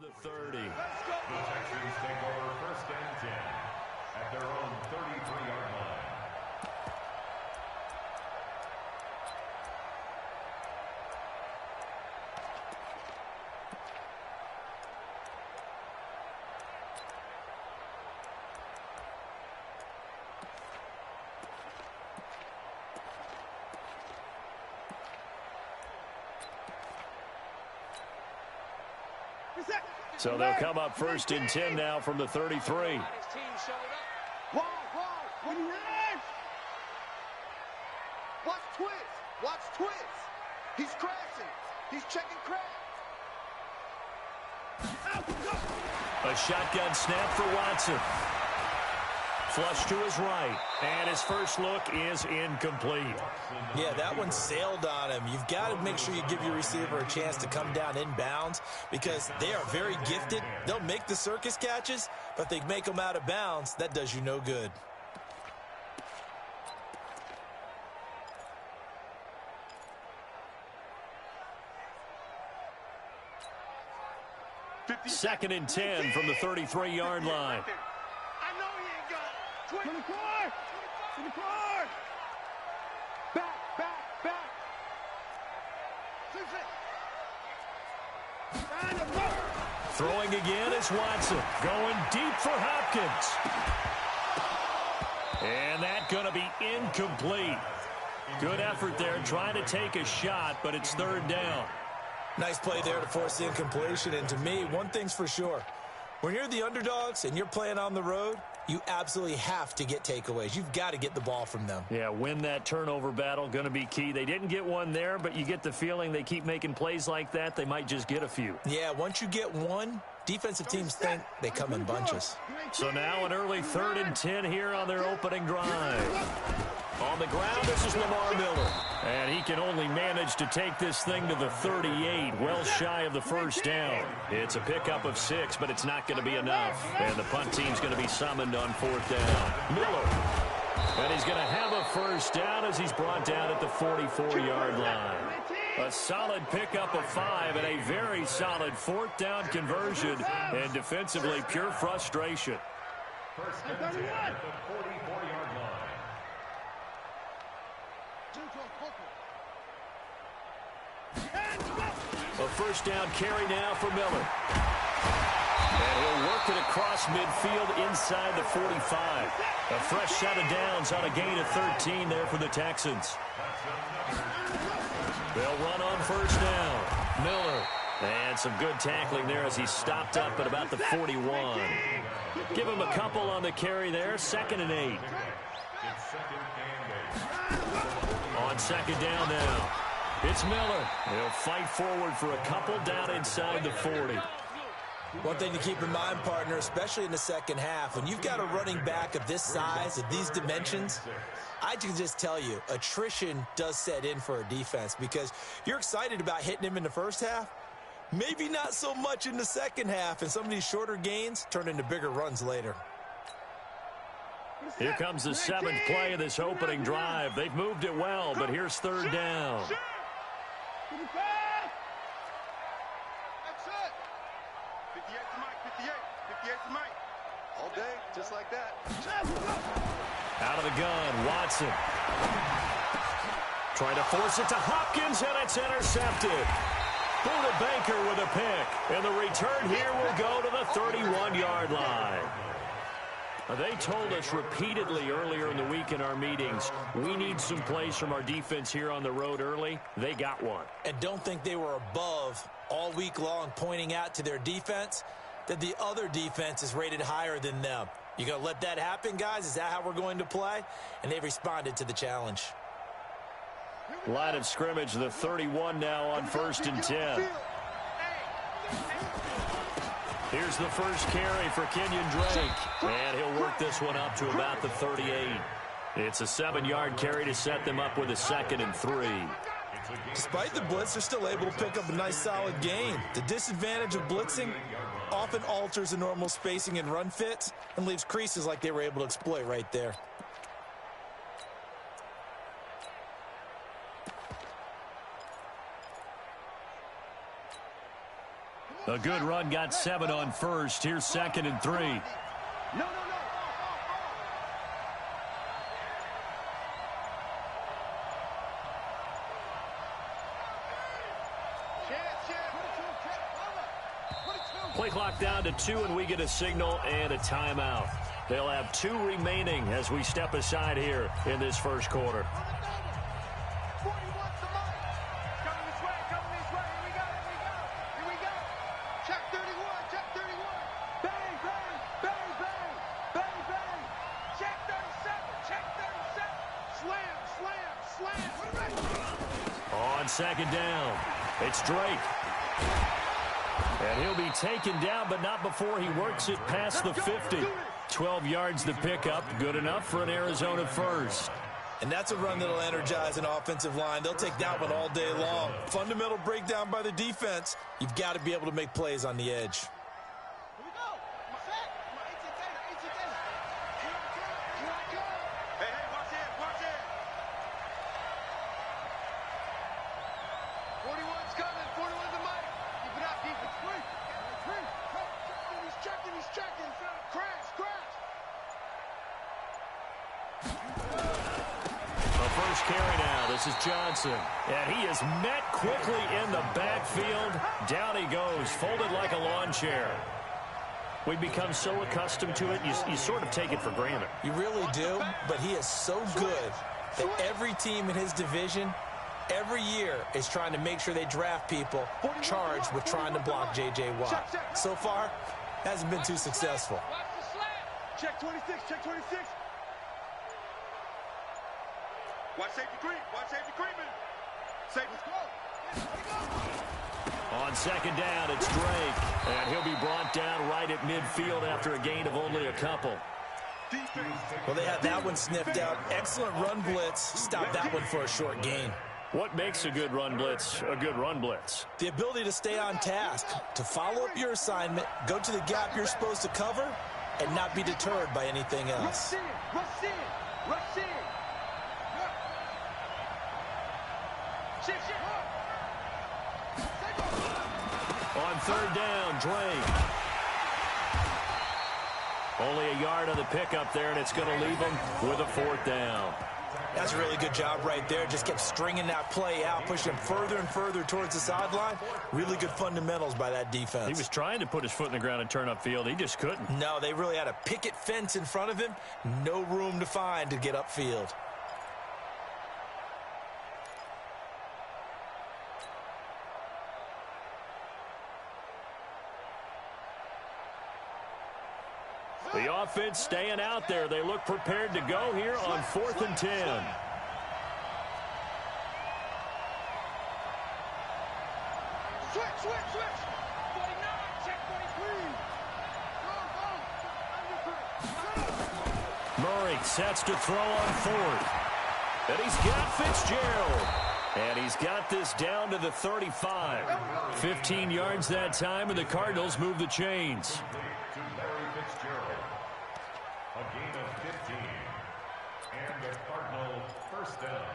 The 30. The Texans take over 1st and 10 at their own 33-yard line. So they'll come up 1st and 10 now from the 33. Watch twist. Watch twist. He's crashing. He's checking crash. A shotgun snap for Watson. Flush to his right, and his first look is incomplete. Yeah, that one sailed on him. You've got to make sure you give your receiver a chance to come down inbounds because they are very gifted. They'll make the circus catches, but if they make them out of bounds, that does you no good. Second and 10 from the 33-yard line. I know he ain't got it. 24! 24! Back! Throwing again is Watson. Going deep for Hopkins. And that's going to be incomplete. Good effort there trying to take a shot, but it's 3rd down. Nice play there to force the incompletion. And to me, one thing's for sure. When you're the underdogs and you're playing on the road, you absolutely have to get takeaways. You've got to get the ball from them. Yeah, win that turnover battle, going to be key. They didn't get one there, but you get the feeling they keep making plays like that, they might just get a few. Yeah, once you get one, defensive teams think they come in bunches. So now an early 3rd and 10 here on their opening drive. On the ground, this is Lamar Miller. And he can only manage to take this thing to the 38, well shy of the 1st down. It's a pickup of 6, but it's not going to be enough. And the punt team's going to be summoned on 4th down. Miller. And he's going to have a 1st down as he's brought down at the 44-yard line. A solid pickup of 5 and a very solid 4th down conversion. And defensively, pure frustration. 1st and 10 at the 44-yard line. A 1st down carry now for Miller. And he'll work it across midfield inside the 45. A fresh set of downs on a gain of 13 there for the Texans. They'll run on 1st down. Miller. And some good tackling there as he stopped up at about the 41. Give him a couple on the carry there. 2nd and 8. On 2nd down now. It's Miller. He'll fight forward for a couple down inside the 40. One thing to keep in mind, partner, especially in the 2nd half, when you've got a running back of this size, of these dimensions, I can just tell you, attrition does set in for a defense because you're excited about hitting him in the 1st half. Maybe not so much in the 2nd half, and some of these shorter gains turn into bigger runs later. Here comes the 7th play of this opening drive. They've moved it well, but here's 3rd down. That's it. 58 to Mike, 58 to Mike. All day, just like that. Out of the gun, Watson. Trying to force it to Hopkins, and it's intercepted. Buda Baker with a pick, and the return here will go to the 31-yard line. They told us repeatedly earlier in the week in our meetings, we need some plays from our defense here on the road early. They got one. And don't think they were above all week long pointing out to their defense that the other defense is rated higher than them. You going to let that happen, guys? Is that how we're going to play? And they've responded to the challenge. Line of scrimmage, the 31 now on 1st and 10. Here's the first carry for Kenyon Drake. And he'll work this one up to about the 38. It's a 7-yard carry to set them up with a 2nd and 3. Despite the blitz, they're still able to pick up a nice solid gain. The disadvantage of blitzing often alters the normal spacing and run fits and leaves creases like they were able to exploit right there. A good run, got 7 on first. Here's 2nd and 3. No. Play clock down to 2, and we get a signal and a timeout. They'll have 2 remaining as we step aside here in this first quarter. On 2nd down, it's Drake. And he'll be taken down, but not before he works it past the 50. 12 yards to pick up, good enough for an Arizona first. And that's a run that'll energize an offensive line. They'll take that one all day long. Fundamental breakdown by the defense. You've got to be able to make plays on the edge. Johnson, and he is met quickly in the backfield. Down he goes, folded like a lawn chair. We've become so accustomed to it, you sort of take it for granted. You really do, but he is so good that every team in his division, every year, is trying to make sure they draft people charged with trying to block J.J. Watt. So far, hasn't been too successful. Check 26, check 26. Watch safety creep. Watch safety creeping. Safety go. On 2nd down, it's Drake. And he'll be brought down right at midfield after a gain of only a couple. Well, they had that one sniffed out. Excellent run blitz. Stop that one for a short gain. What makes a good run blitz a good run blitz? The ability to stay on task, to follow up your assignment, go to the gap you're supposed to cover, and not be deterred by anything else. Rush in. On 3rd down, Drake. Only a yard on the pickup there, and it's going to leave him with a 4th down. That's a really good job right there. Just kept stringing that play out, pushing him further and further towards the sideline. Really good fundamentals by that defense. He was trying to put his foot in the ground and turn upfield. He just couldn't. No, they really had a picket fence in front of him. No room to find to get upfield. The offense staying out there. They look prepared to go here on 4th and 10. Switch. 49, check 43. Murray sets to throw on 4th. And he's got Fitzgerald. And he's got this down to the 35. 15 yards that time, and the Cardinals move the chains. A gain of 15. And the Cardinals first down.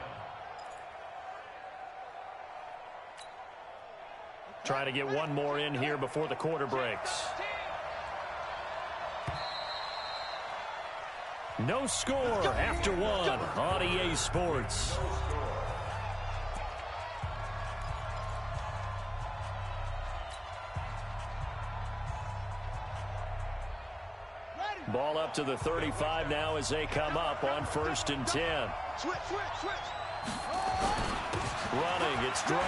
Trying to get one more in here before the quarter breaks. No score after 1 on EA Sports. Ball up to the 35 now as they come up on 1st and 10. Switch. Running, it's Drake.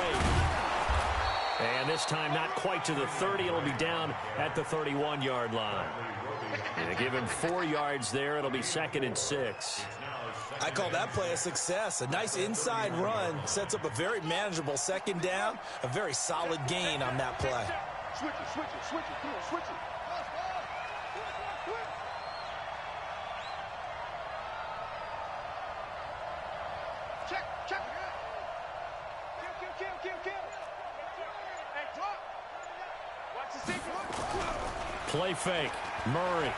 And this time not quite to the 30. It'll be down at the 31-yard line. And give him 4 yards there. It'll be 2nd and 6. I call that play a success. A nice inside run sets up a very manageable 2nd down. A very solid gain on that play. Switch it. Come on, switch it. Check. Kill. Hey, drop. Watch the secret. Play fake. Murray.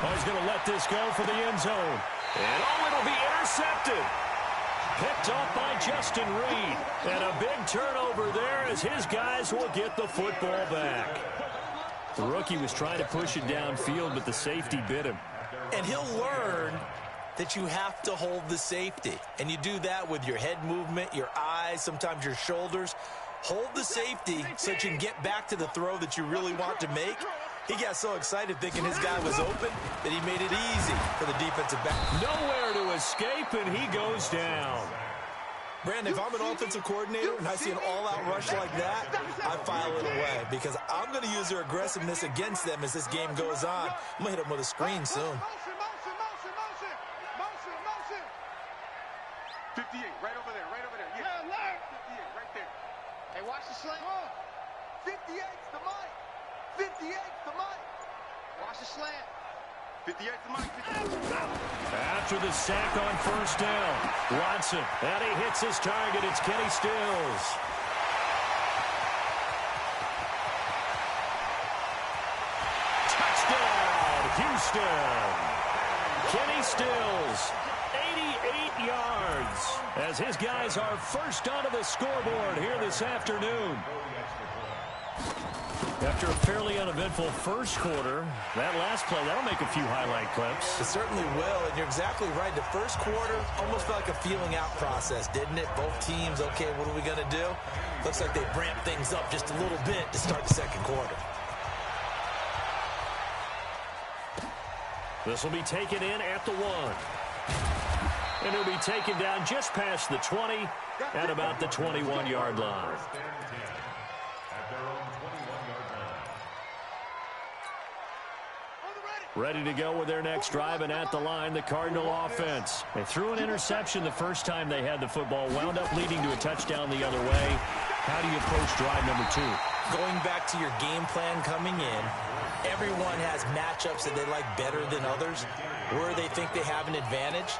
Oh, he's going to let this go for the end zone. And it'll be intercepted. Picked off by Justin Reed. And a big turnover there as his guys will get the football back. The rookie was trying to push it downfield, but the safety bit him. And he'll learn that you have to hold the safety. And you do that with your head movement, your eyes, sometimes your shoulders. Hold the safety so that you can get back to the throw that you really want to make. He got so excited thinking his guy was open that he made it easy for the defensive back. Nowhere to escape, and he goes down. Brandon, if I'm an offensive coordinator and I see an all-out rush like that, I file it away because I'm going to use their aggressiveness against them as this game goes on. I'm going to hit them with a screen soon. 58, right over there, right over there. Yeah, 58, right there. Hey, watch the slant. 58's the mic. 58's the mic. Watch the slant. 58's the mic. After the sack on first down, Watson, and he hits his target. It's Kenny Stills. Touchdown, Houston. Kenny Stills, 88 yards, as his guys are first onto the scoreboard here this afternoon. After a fairly uneventful first quarter, that last play, that'll make a few highlight clips. It certainly will, and you're exactly right. The first quarter almost felt like a feeling out process, didn't it? Both teams, okay, what are we going to do? Looks like they ramped things up just a little bit to start the second quarter. This will be taken in at the 1. And it'll be taken down just past the 20 at about the 21-yard line. Ready to go with their next drive, and at the line, the Cardinal offense. They threw an interception the first time they had the football, wound up leading to a touchdown the other way. How do you approach drive number 2? Going back to your game plan coming in, everyone has matchups that they like better than others, where they think they have an advantage.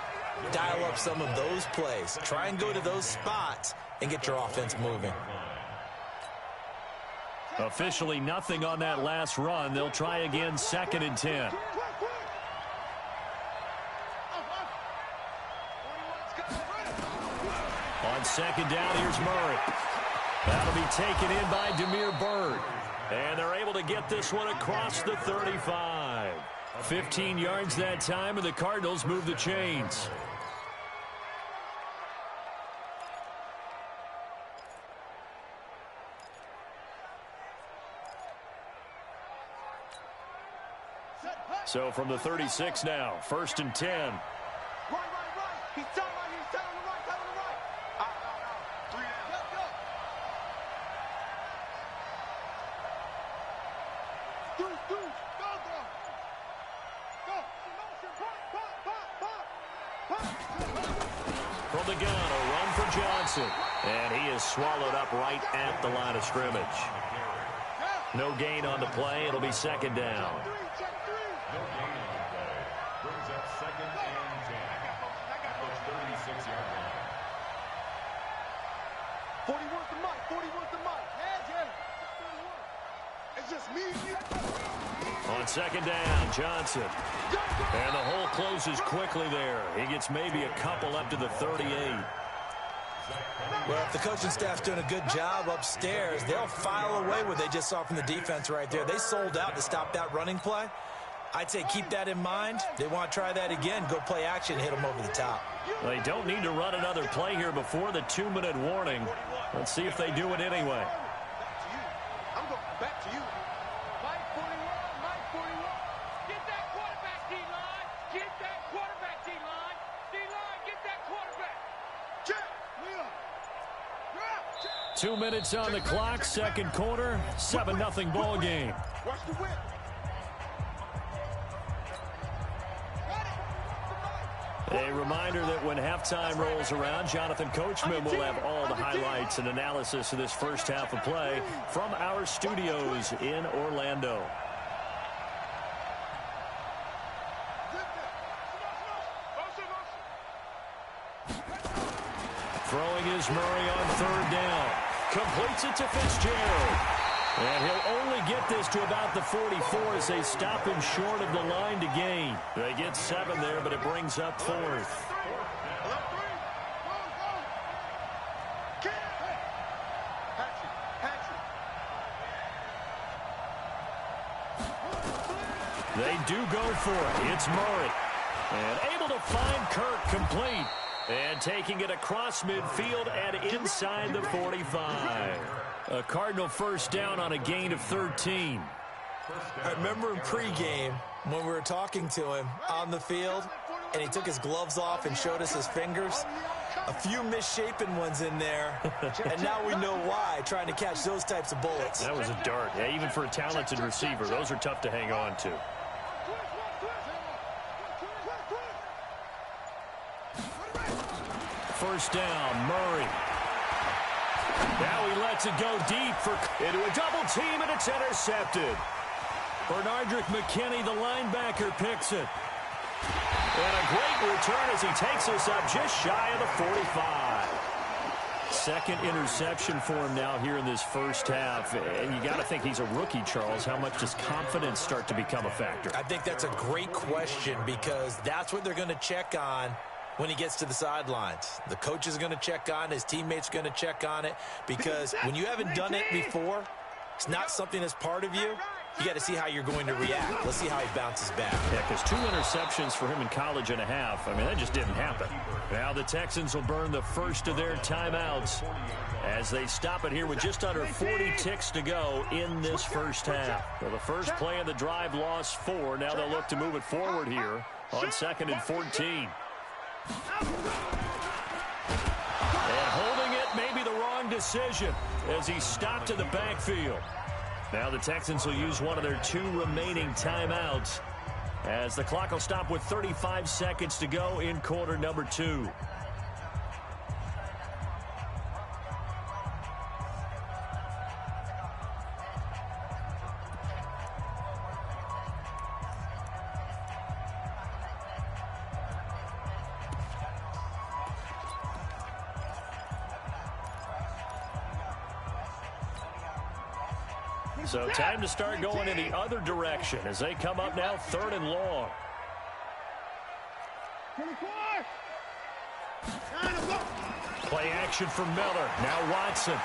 Dial up some of those plays. Try and go to those spots and get your offense moving. Officially nothing on that last run. They'll try again, 2nd and 10. On 2nd down, here's Murray. That'll be taken in by Damiere Byrd. And they're able to get this one across the 35. 15 yards that time, and the Cardinals move the chains. So from the 36 now, 1st and 10. Right. He's down right here. He's down on the right. Down on the right. Out. 3 down. Let's go. 2. Go. From the gun, a run for Johnson. And he is swallowed up right at the line of scrimmage. No gain on the play. It'll be 2nd down. No gain on the play. Brings up 2nd and 10. At the 36-yard line. 41's the mic. 41's the mic. It's just me and you. On 2nd down, Johnson. And the hole closes quickly there. He gets maybe a couple up to the 38. Well, if the coaching staff's doing a good job upstairs, they'll file away what they just saw from the defense right there. They sold out to stop that running play. I'd say keep that in mind. They want to try that again. Go play action, hit them over the top. They don't need to run another play here before the 2-minute warning. Let's see if they do it anyway. I'm going back to you. Mike 41, Mike 41. Get that quarterback, D-line. Get that quarterback, D-line. D-line, get that quarterback. Check. 2 minutes on the clock, 2nd quarter, 7-0 ball game. Watch the whip. A reminder that when halftime rolls around, Jonathan Coachman will have all the highlights and analysis of this first half of play from our studios in Orlando. Throwing is Murray on 3rd down. Completes it to Fitzgerald. And he'll only get this to about the 44 as they stop him short of the line to gain. They get 7 there, but it brings up 4th. They do go for it. It's Murray. And able to find Kirk complete. And taking it across midfield and inside the 45. A Cardinal first down on a gain of 13. I remember in pregame when we were talking to him on the field, and he took his gloves off and showed us his fingers. A few misshapen ones in there, and now we know why, trying to catch those types of bullets. That was a dart. Yeah, even for a talented receiver, those are tough to hang on to. First down, Murray. Now he lets it go deep into a double team, and it's intercepted. Bernardrick McKinney, the linebacker, picks it. And a great return as he takes us up just shy of the 45. Second interception for him now here in this first half. And you got to think he's a rookie, Charles. How much does confidence start to become a factor? I think that's a great question because that's what they're going to check on when he gets to the sidelines. The coach is going to check on it. His teammates are going to check on it because when you haven't done it before, it's not something that's part of you. You got to see how you're going to react. Let's see how he bounces back. Yeah, because 2 interceptions for him in college and a half. I mean, that just didn't happen. Now the Texans will burn the first of their timeouts as they stop it here with just under 40 ticks to go in this first half. Well, the first play of the drive lost 4. Now they'll look to move it forward here on 2nd and 14. And holding it may be the wrong decision as he stopped in the backfield. Now the Texans will use one of their 2 remaining timeouts as the clock will stop with 35 seconds to go in quarter number 2. So time to start going in the other direction as they come up now 3rd and long. Play action for Miller. Now Watson.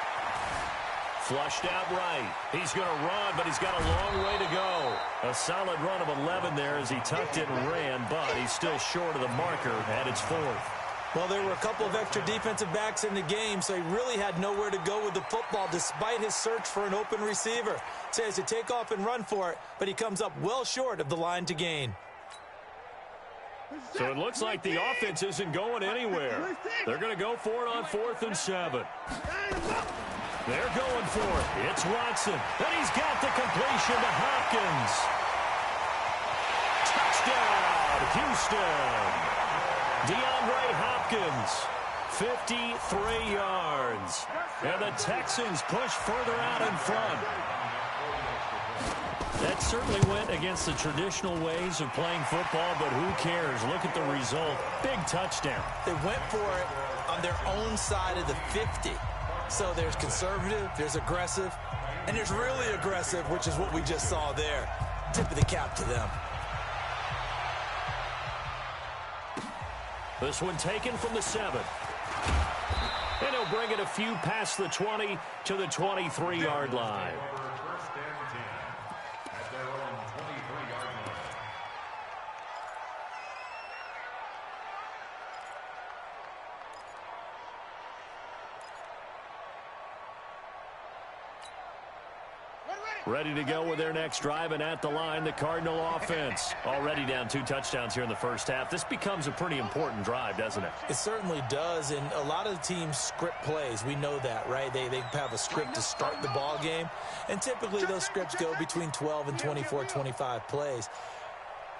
Flushed out right. He's going to run, but he's got a long way to go. A solid run of 11 there as he tucked it and ran, but he's still short of the marker, and it's 4th. Well, there were a couple of extra defensive backs in the game, so he really had nowhere to go with the football despite his search for an open receiver. So he has to take off and run for it, but he comes up well short of the line to gain. So it looks like the offense isn't going anywhere. They're going to go for it on 4th and 7. They're going for it. It's Watson. And he's got the completion to Hopkins. Touchdown, Houston. DeAndre Hopkins, 53 yards. And the Texans push further out in front. That certainly went against the traditional ways of playing football, but who cares? Look at the result. Big touchdown. They went for it on their own side of the 50. So there's conservative, there's aggressive, and there's really aggressive, which is what we just saw there. Tip of the cap to them. This one taken from the 7. And he'll bring it a few past the 20 to the 23-yard line. First and 10 at their own 23-yard line. Ready to go with their next drive, and at the line, the Cardinal offense. Already down 2 touchdowns here in the first half. This becomes a pretty important drive, doesn't it? It certainly does, and a lot of the teams script plays. We know that, right? They have a script to start the ball game, and typically those scripts go between 12 and 24, 25 plays.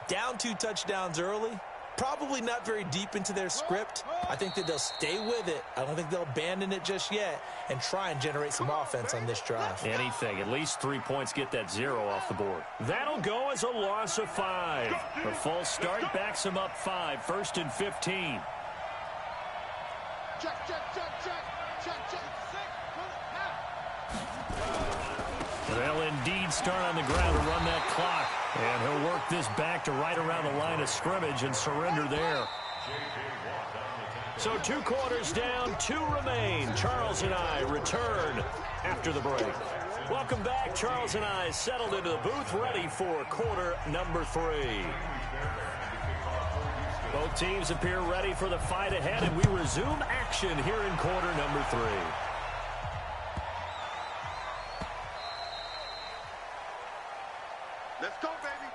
Down 2 touchdowns early, probably not very deep into their script. I think that they'll stay with it. I don't think they'll abandon it just yet and try and generate some offense on this drive. Anything. At least 3 points get that 0 off the board. That'll go as a loss of 5. The false start backs him up 5. 1st and 15. Check, check, check, check, check, check. They'll indeed start on the ground to run that clock. And he'll work this back to right around the line of scrimmage and surrender there. So 2 quarters down, 2 remain. Charles and I return after the break. Welcome back. Charles and I settled into the booth, ready for quarter number 3. Both teams appear ready for the fight ahead, and we resume action here in quarter number 3. Let's go, baby.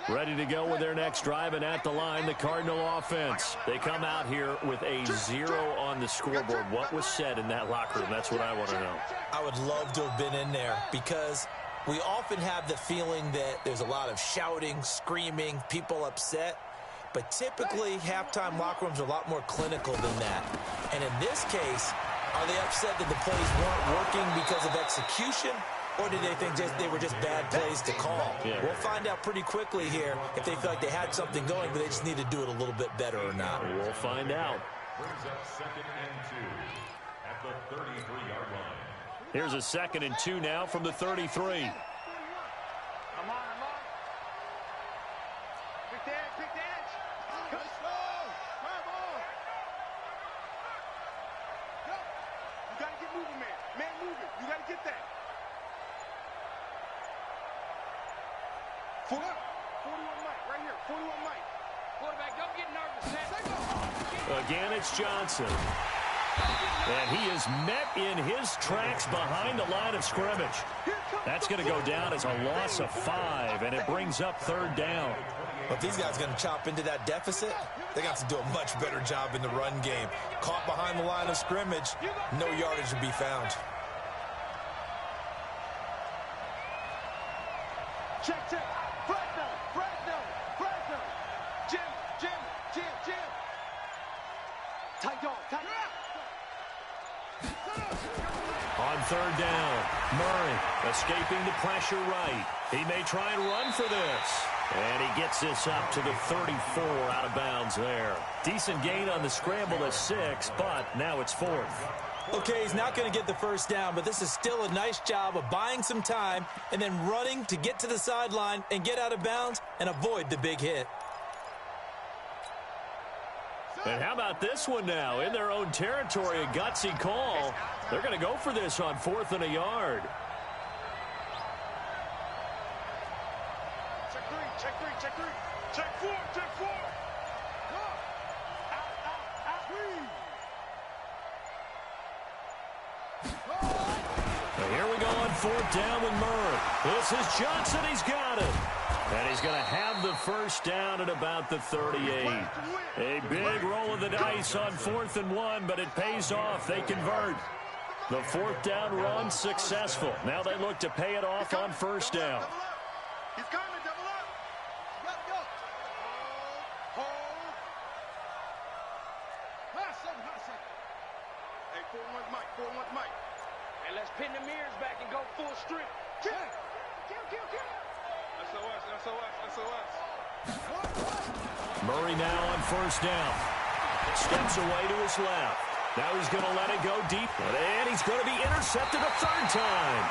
Ready to go with their next drive, and at the line, the Cardinal offense. They come out here with a 0 on the scoreboard. What was said in that locker room? That's what I want to know. I would love to have been in there because we often have the feeling that there's a lot of shouting, screaming, people upset. But typically, halftime locker rooms are a lot more clinical than that. And in this case, are they upset that the plays weren't working because of execution? Or did they think they were just bad plays to call? Yeah. We'll find out pretty quickly here if they feel like they had something going, but they just need to do it a little bit better or not. We'll find out. Brings up 2nd and 2 at the 33-yard line. Here's a 2nd and 2 now from the 33. I'm on. Quick the edge. Come slow. Grab on. Go. You got to get moving, man. Man moving. You got to get that. 41 Mike, right here. 41 Mike. Quarterback, don't get nervous. Again, it's Johnson. And he is met in his tracks behind the line of scrimmage. That's going to go down as a loss of 5, and it brings up 3rd down. But if these guys are going to chop into that deficit, they got to do a much better job in the run game. Caught behind the line of scrimmage, no yardage to be found. Check. Fresno. Jim. Tight dog. On 3rd down, Murray escaping the pressure right. He may try and run for this. And he gets this up to the 34 out of bounds there. Decent gain on the scramble to 6, but now it's 4th. Okay, he's not going to get the first down, but this is still a nice job of buying some time and then running to get to the sideline and get out of bounds and avoid the big hit. And how about this one now? In their own territory, a gutsy call. They're going to go for this on 4th and a yard. Check 4. Here we go on 4th down with Murray. This is Johnson. He's got it. And he's going to have the first down at about the 38. A big roll of the dice on 4th and 1, but it pays off. They convert. The 4th down run successful. Now they look to pay it off on 1st down. He's coming. Double up. Go. Hold. High second. Hey, 4-1 Mike. And let's pin the mirrors back and go full strip. Kill. SOS. Murray now on 1st down. Steps away to his left. Now he's going to let it go deep. And he's going to be intercepted a 3rd time.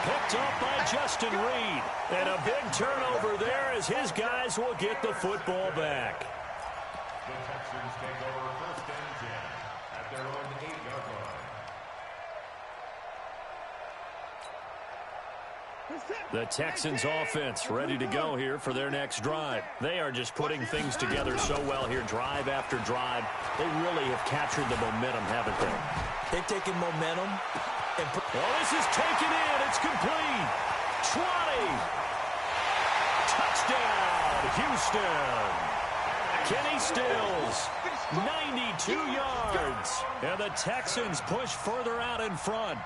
Picked up by Justin Reed. And a big turnover there as his guys will get the football back. The Texans take over 1st and 10 at their own 8-yard line. The Texans offense ready to go here for their next drive. They are just putting things together so well here, drive after drive. They really have captured the momentum, haven't they? They've taken momentum. This is taken in. It's complete. 20. Touchdown, Houston. Kenny Stills, 92 yards. And the Texans push further out in front.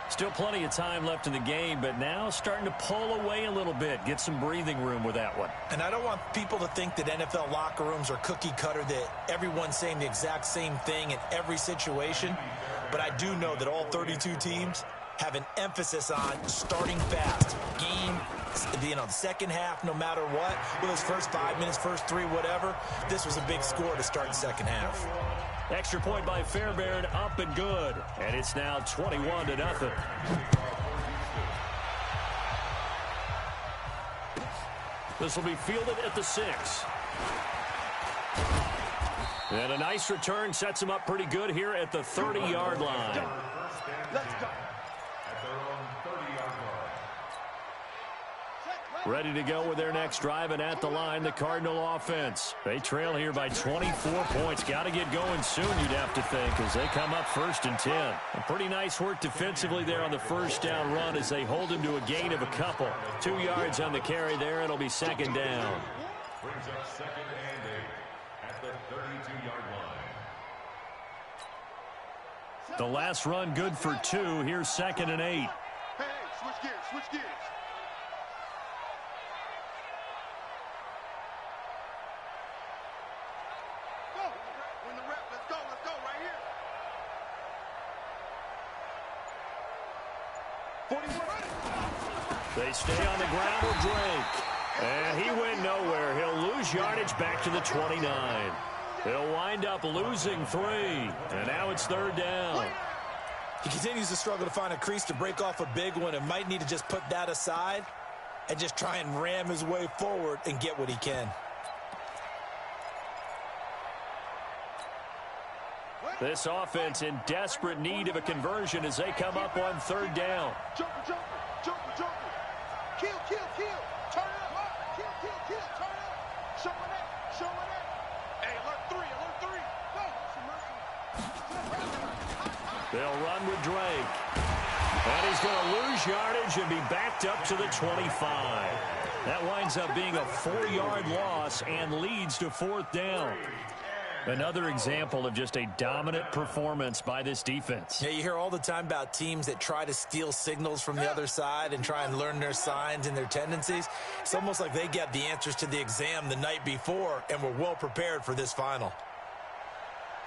Still plenty of time left in the game, but now starting to pull away a little bit. Get some breathing room with that one. And I don't want people to think that NFL locker rooms are cookie cutter, that everyone's saying the exact same thing in every situation. But I do know that all 32 teams have an emphasis on starting fast. Game, the second half, no matter what, with those first 5 minutes, first 3, whatever, this was a big score to start the second half. Extra point by Fairbairn, up and good. And it's now 21-0. This will be fielded at the 6. And a nice return sets him up pretty good here at the 30-yard line. Let's go. At their own 30-yard line. Ready to go with their next drive, and at the line, the Cardinal offense. They trail here by 24 points. Got to get going soon, you'd have to think, as they come up 1st and 10. A pretty nice work defensively there on the first down run as they hold him to a gain of a couple. 2 yards on the carry there. It'll be 2nd down. Brings up 2nd and 8 at the 32-yard line. The last run good for 2. Here's 2nd and 8. Hey, switch gears, switch gears. Go. Win the rep. Let's go right here. 41. They stay on the ground with Drake. And he went nowhere. He'll lose yardage back to the 29. He'll wind up losing 3. And now it's 3rd down. He continues to struggle to find a crease to break off a big one and might need to just put that aside and just try and ram his way forward and get what he can. This offense in desperate need of a conversion as they come up on 3rd down. Jumper, jumper, jumper, jumper. Kill, kill, kill. Turn it up. Kill, kill, kill. Turn it up. Showing that, showing that. Hey, alert 3, alert 3. Go. They'll run with Drake. And he's going to lose yardage and be backed up to the 25. That winds up being a 4-yard loss and leads to 4th down. Another example of just a dominant performance by this defense. Yeah, you hear all the time about teams that try to steal signals from the other side and try and learn their signs and their tendencies. It's almost like they get the answers to the exam the night before and were well prepared for this final.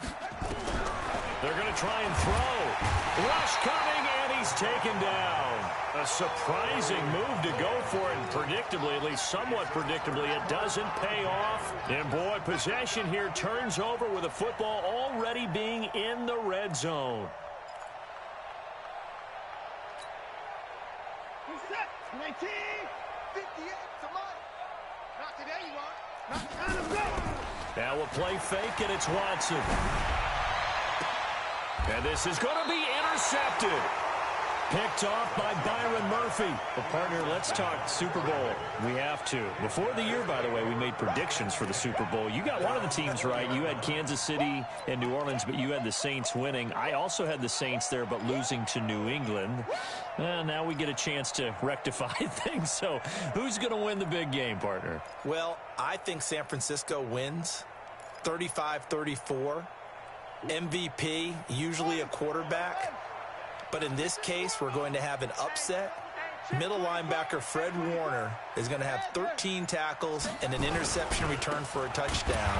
They're going to try and throw. Rush coming, and he's taken down. A surprising move to go for it, and predictably, at least somewhat predictably, it doesn't pay off. And boy, possession here turns over with the football already being in the red zone. Who's that? 19, 58, somebody. Not today, you are. Not today. Now a play fake, and it's Watson. And this is going to be intercepted. Picked off by Byron Murphy. Well, partner, let's talk Super Bowl. We have to. Before the year, by the way, we made predictions for the Super Bowl. You got one of the teams right. You had Kansas City and New Orleans, but you had the Saints winning. I also had the Saints there, but losing to New England. Now we get a chance to rectify things. So who's going to win the big game, partner? Well, I think San Francisco wins 35-34. MVP, usually a quarterback. But in this case, we're going to have an upset. Middle linebacker Fred Warner is going to have 13 tackles and an interception return for a touchdown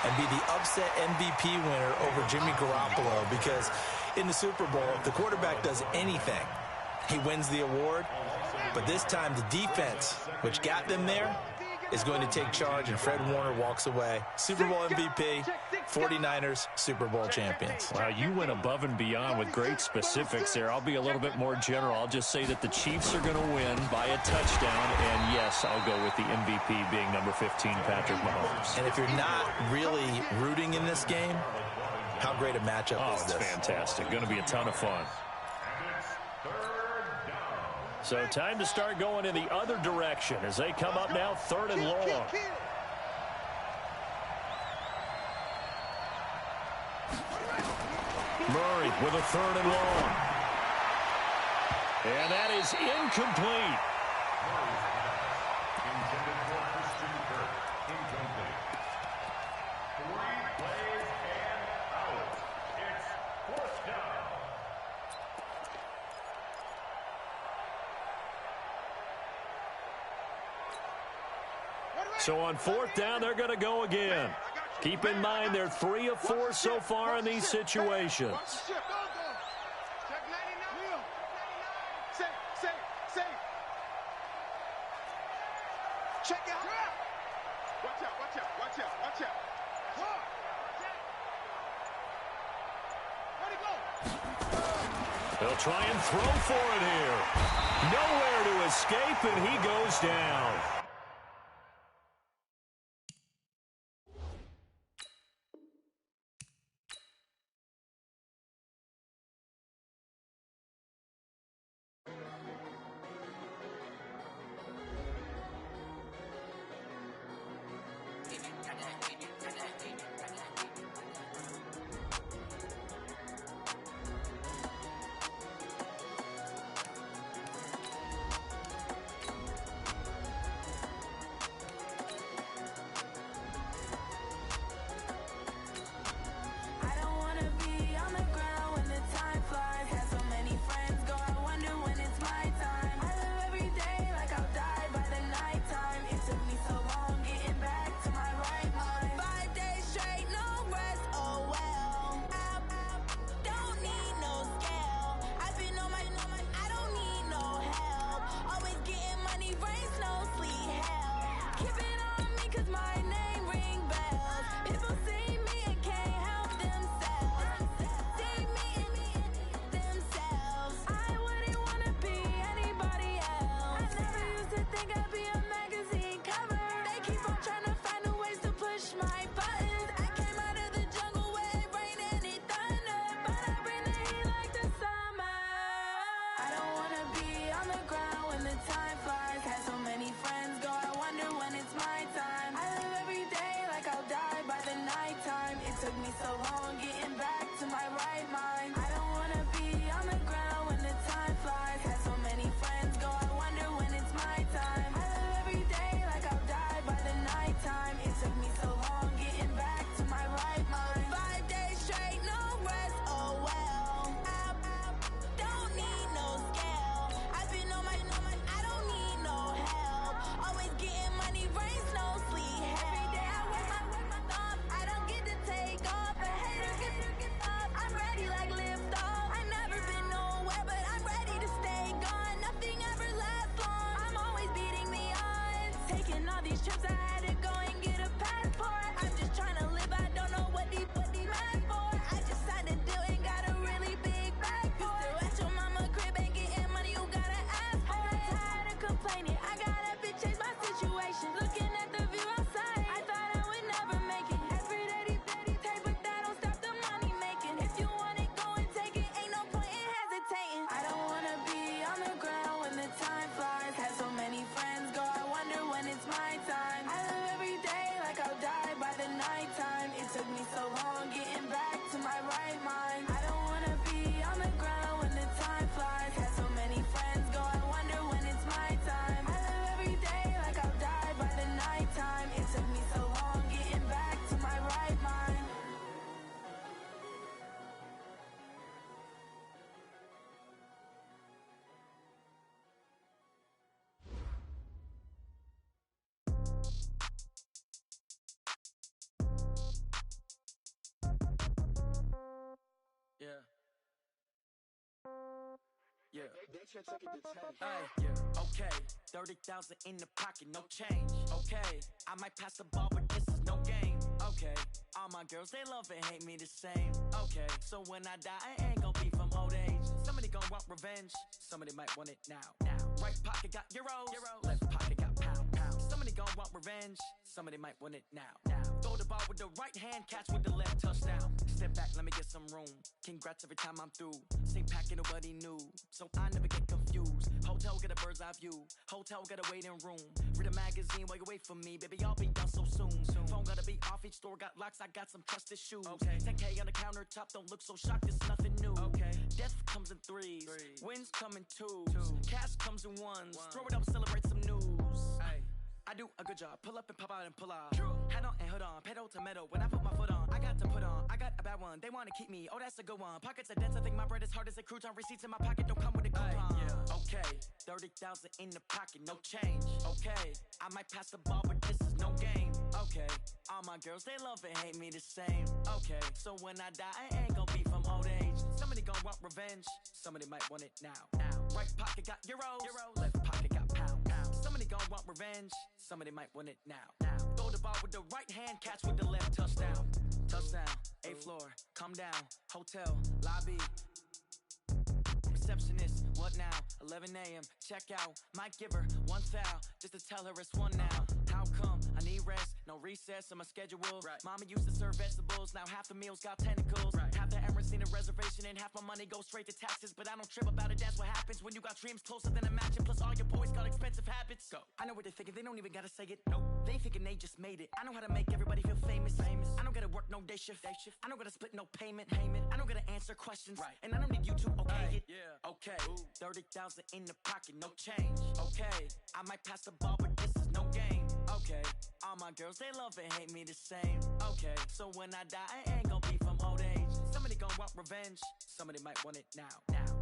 and be the upset MVP winner over Jimmy Garoppolo, because in the Super Bowl, if the quarterback does anything, he wins the award. But this time, the defense, which got them there, is going to take charge, and Fred Warner walks away. Super Bowl MVP, 49ers Super Bowl champions. Wow, you went above and beyond with great specifics there. I'll be a little bit more general. I'll just say that the Chiefs are going to win by a touchdown, and yes, I'll go with the MVP being number 15, Patrick Mahomes. And if you're not really rooting in this game, how great a matchup is this? It's fantastic. Going to be a ton of fun. So time to start going in the other direction as they come up now 3rd and long. Murray with a 3rd and long. And that is incomplete. Intended for Christian Kirk. Incomplete. 3 plays and out. It's 4th down. So on 4th down, they're going to go again. Keep in mind, they're 3 of 4 so far in these situations. Check out. Watch out, watch out, watch out, watch out. Where'd he go? They'll try and throw for it here. Nowhere to escape, and he goes down. taking all these trips, I had to go and get a passport. I'm just trying to live, I don't know what these mad for. I just signed a deal and got a really big bag for it. Still at your mama crib ain't getting money, you gotta ask for it. Tired of complaining, I gotta bitch change my situation. Looking at the view outside, I thought I would never make it. Every day these take, but that don't stop the money making. If you want it, go and take it, ain't no point in hesitating. I don't wanna be on the ground when the time flies. Had so many friends go, I wonder when it's my time. I live every day like I'll die by the nighttime. It took me so long getting back to my right mind. I don't wanna be on the ground when the time flies. Had so many friends go, I wonder when it's my time. I live every day like I'll die by the nighttime. It took me so long getting back to my right mind. Yeah. Yeah. Yeah. Okay. 30,000 in the pocket, no change. Okay. I might pass the ball, but this is no game. Okay. All my girls, they love and hate me the same. Okay. So when I die, I ain't gonna be from old age. Somebody gonna want revenge. Somebody might want it now. Right pocket got euros. Left pocket got pound. Somebody gonna want revenge. Somebody might want it now. Throw the ball with the right hand, catch with the left, touchdown. Step back, let me get some room. Congrats every time I'm through. Same packet, nobody knew, so I never get confused. Hotel get a bird's eye view. Hotel got a waiting room. Read a magazine while you wait for me, baby. I'll be done so soon. Phone gotta be off. Each store got locks. I got some trusted shoes. Okay. 10K on the countertop. Don't look so shocked. It's nothing new. Okay. Death comes in threes. Wins come in twos. Cash comes in ones. Throw it up, celebrate some news. Ay. I do a good job, pull up and pop out and pull off. Head on and hood on, pedal to metal. When I put my foot on, I got to put on. I got a bad one, they wanna keep me. Oh, that's a good one. Pockets are dense, I think my bread is hard as a crouton. Receipts in my pocket don't come with a coupon. Yeah. Okay, 30,000 in the pocket, no change. Okay, I might pass the ball, but this is no game. Okay, all my girls, they love and hate me the same. Okay, so when I die, I ain't gonna be from old age. Somebody gonna want revenge. Somebody might want it now. Right pocket got euros. Left pocket got pound. Somebody gonna want revenge. Somebody might want it now. Throw the ball with the right hand, catch with the left, touchdown. Touchdown, 8th floor, come down, hotel, lobby. Receptionist, what now? 11 a.m., check out. Might give her one foul, just to tell her it's one now. How come? I need rest, no recess in my schedule. Right. Mama used to serve vegetables, now half the meals got tentacles. Right. Half the Emirates need a reservation and half my money goes straight to taxes. But I don't trip about it, that's what happens when you got dreams closer than a match. And plus all your boys got expensive habits. Go. I know what they're thinking, they don't even gotta say it. Nope. They thinking they just made it. I know how to make everybody feel famous. I don't gotta work no day shift. I don't gotta split no payment. I don't gotta answer questions. Right. And I don't need you to okay it. Yeah. Okay, 30,000 in the pocket, no change. Okay, I might pass the ball, but this is no game. Okay, all my girls, they love and hate me the same. Okay, so when I die, I ain't gonna be from old age. Somebody gonna want revenge. Somebody might want it now.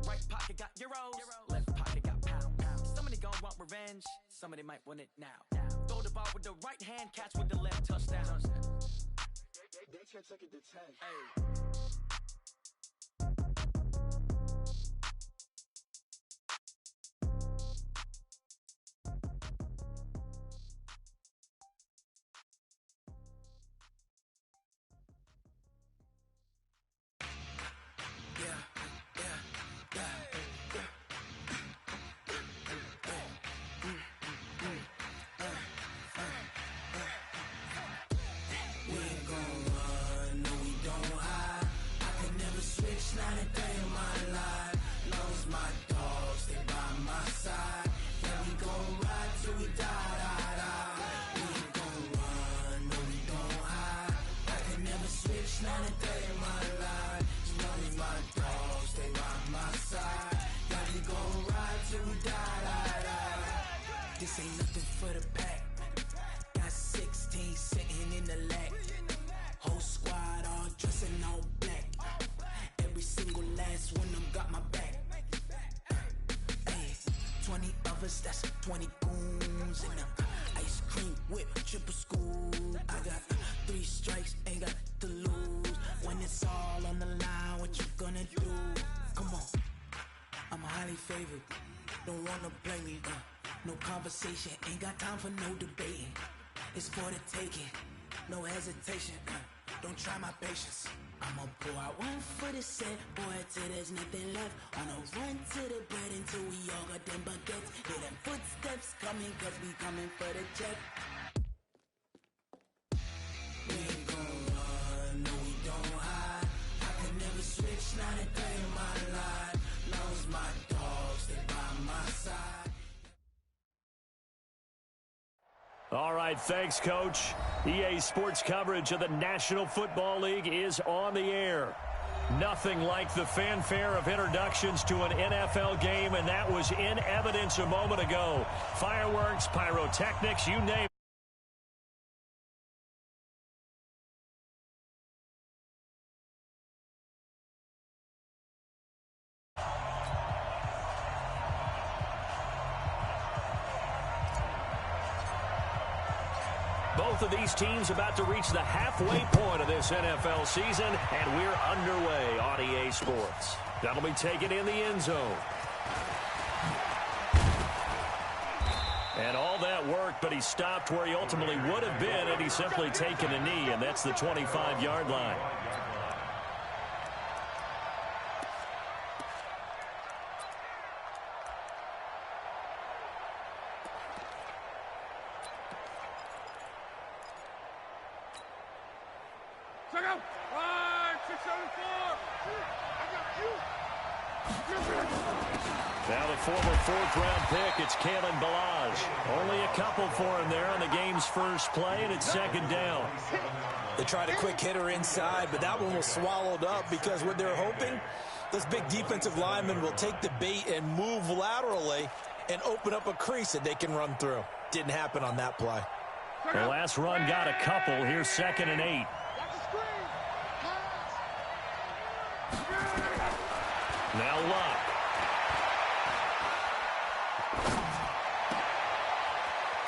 Right pocket got euros. Left pocket got pound. Somebody gonna want revenge. Somebody might want it now. Throw the ball with the right hand, catch with the left, touchdown. They took it to 10. Hey. Not a day in my life. Lost my dogs, they by my side. Yeah, we gon' ride till we die. We ain't gon' run, no, we don't hide. I can never switch, not a day in my life. Lost my dogs, they by my side. Yeah, we gon' ride till we die. This ain't nothing for the pack. Got 16 sitting in the lap. Whole squad all dressing all black. Every single last one of them got my back. Hey, 20 of us, that's 20 goons. And ice cream whip, triple scoop. I got 3 strikes, ain't got to lose. When it's all on the line, what you gonna do? Come on, I'm highly favored. Don't wanna play me, no conversation, ain't got time for no debating. It's for the taking, no hesitation. Don't try my patience. I'ma pour out one for the set, boy, till there's nothing left. On a run to the bread until we all got them baguettes. Hear them footsteps coming, cause we coming for the check. We ain't gon' run, no we don't hide. I could never switch, not a day in my life. Lost my dogs, they by my side. All right, thanks, Coach. EA Sports coverage of the National Football League is on the air. Nothing like the fanfare of introductions to an NFL game, and that was in evidence a moment ago. Fireworks, pyrotechnics, you name it. Both of these teams about to reach the halfway point of this NFL season, and we're underway on EA Sports. That'll be taken in the end zone. And all that work, but he stopped where he ultimately would have been had he simply taken a knee, and that's the 25-yard line. Now the former fourth-round pick, it's Kalen Ballage. Only a couple for him there on the game's first play, and it's second down. They tried a quick hitter inside, but that one was swallowed up because what they're hoping, those big defensive linemen will take the bait and move laterally and open up a crease that they can run through. Didn't happen on that play. The last run got a couple. Here's 2nd and 8. Now Luck.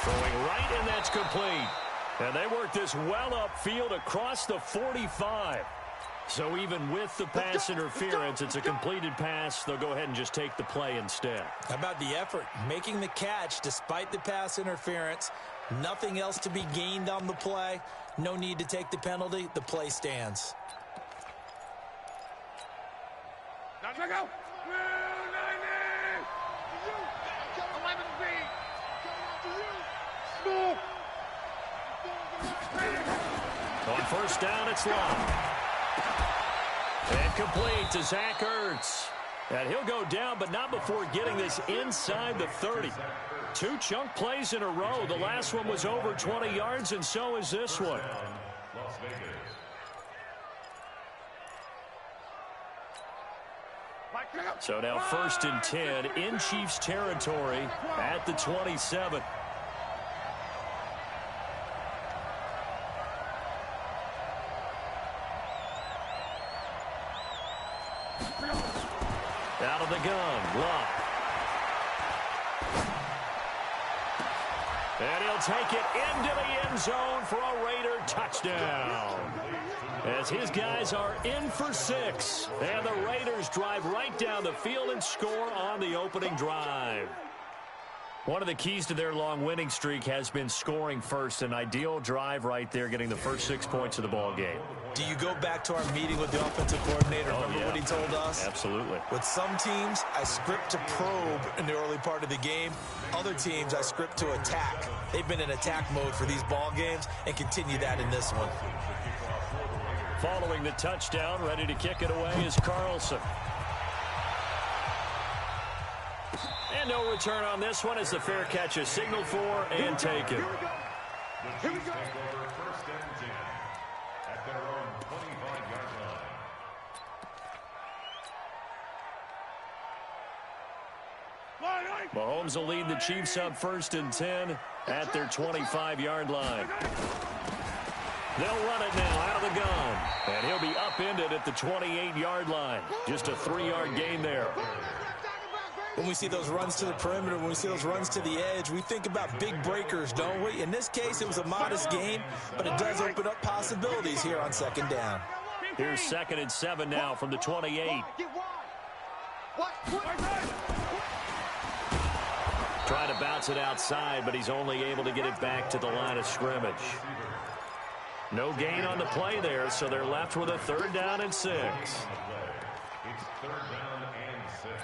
Throwing right, and that's complete. And they work this well upfield across the 45. So even with the pass interference, it's a completed pass. They'll go ahead and just take the play instead. How about the effort? Making the catch despite the pass interference. Nothing else to be gained on the play. No need to take the penalty. The play stands. On first down, it's Long. And complete to Zach Ertz. And he'll go down, but not before getting this inside the 30. 2 chunk plays in a row. The last one was over 20 yards, and so is this one. Las Vegas. So now 1st and 10 in Chiefs territory at the 27. Out of the gun, Luck. And he'll take it into the end zone for a Raider touchdown. As his guys are in for 6. And the Raiders drive right down the field and score on the opening drive. One of the keys to their long winning streak has been scoring first. An ideal drive right there, getting the first 6 points of the ball game. Do you go back to our meeting with the offensive coordinator? Remember what he told us? Absolutely. With some teams, I script to probe in the early part of the game. Other teams, I script to attack. They've been in attack mode for these ball games and continue that in this one. Following the touchdown, ready to kick it away is Carlson. And no return on this one as the fair catch is signaled for and taken. The Chiefs take over 1st and 10 at their own 25-yard line. Mahomes will lead the Chiefs up 1st and 10 at their 25-yard line. They'll run it now out of the gun. And he'll be upended at the 28-yard line. Just a 3-yard gain there. When we see those runs to the perimeter, when we see those runs to the edge, we think about big breakers, don't we? In this case, it was a modest gain, but it does open up possibilities here on 2nd down. Here's 2nd and 7 now from the 28. Trying to bounce it outside, but he's only able to get it back to the line of scrimmage. No gain on the play there, so they're left with a 3rd down and 6. It's 3rd down and 6.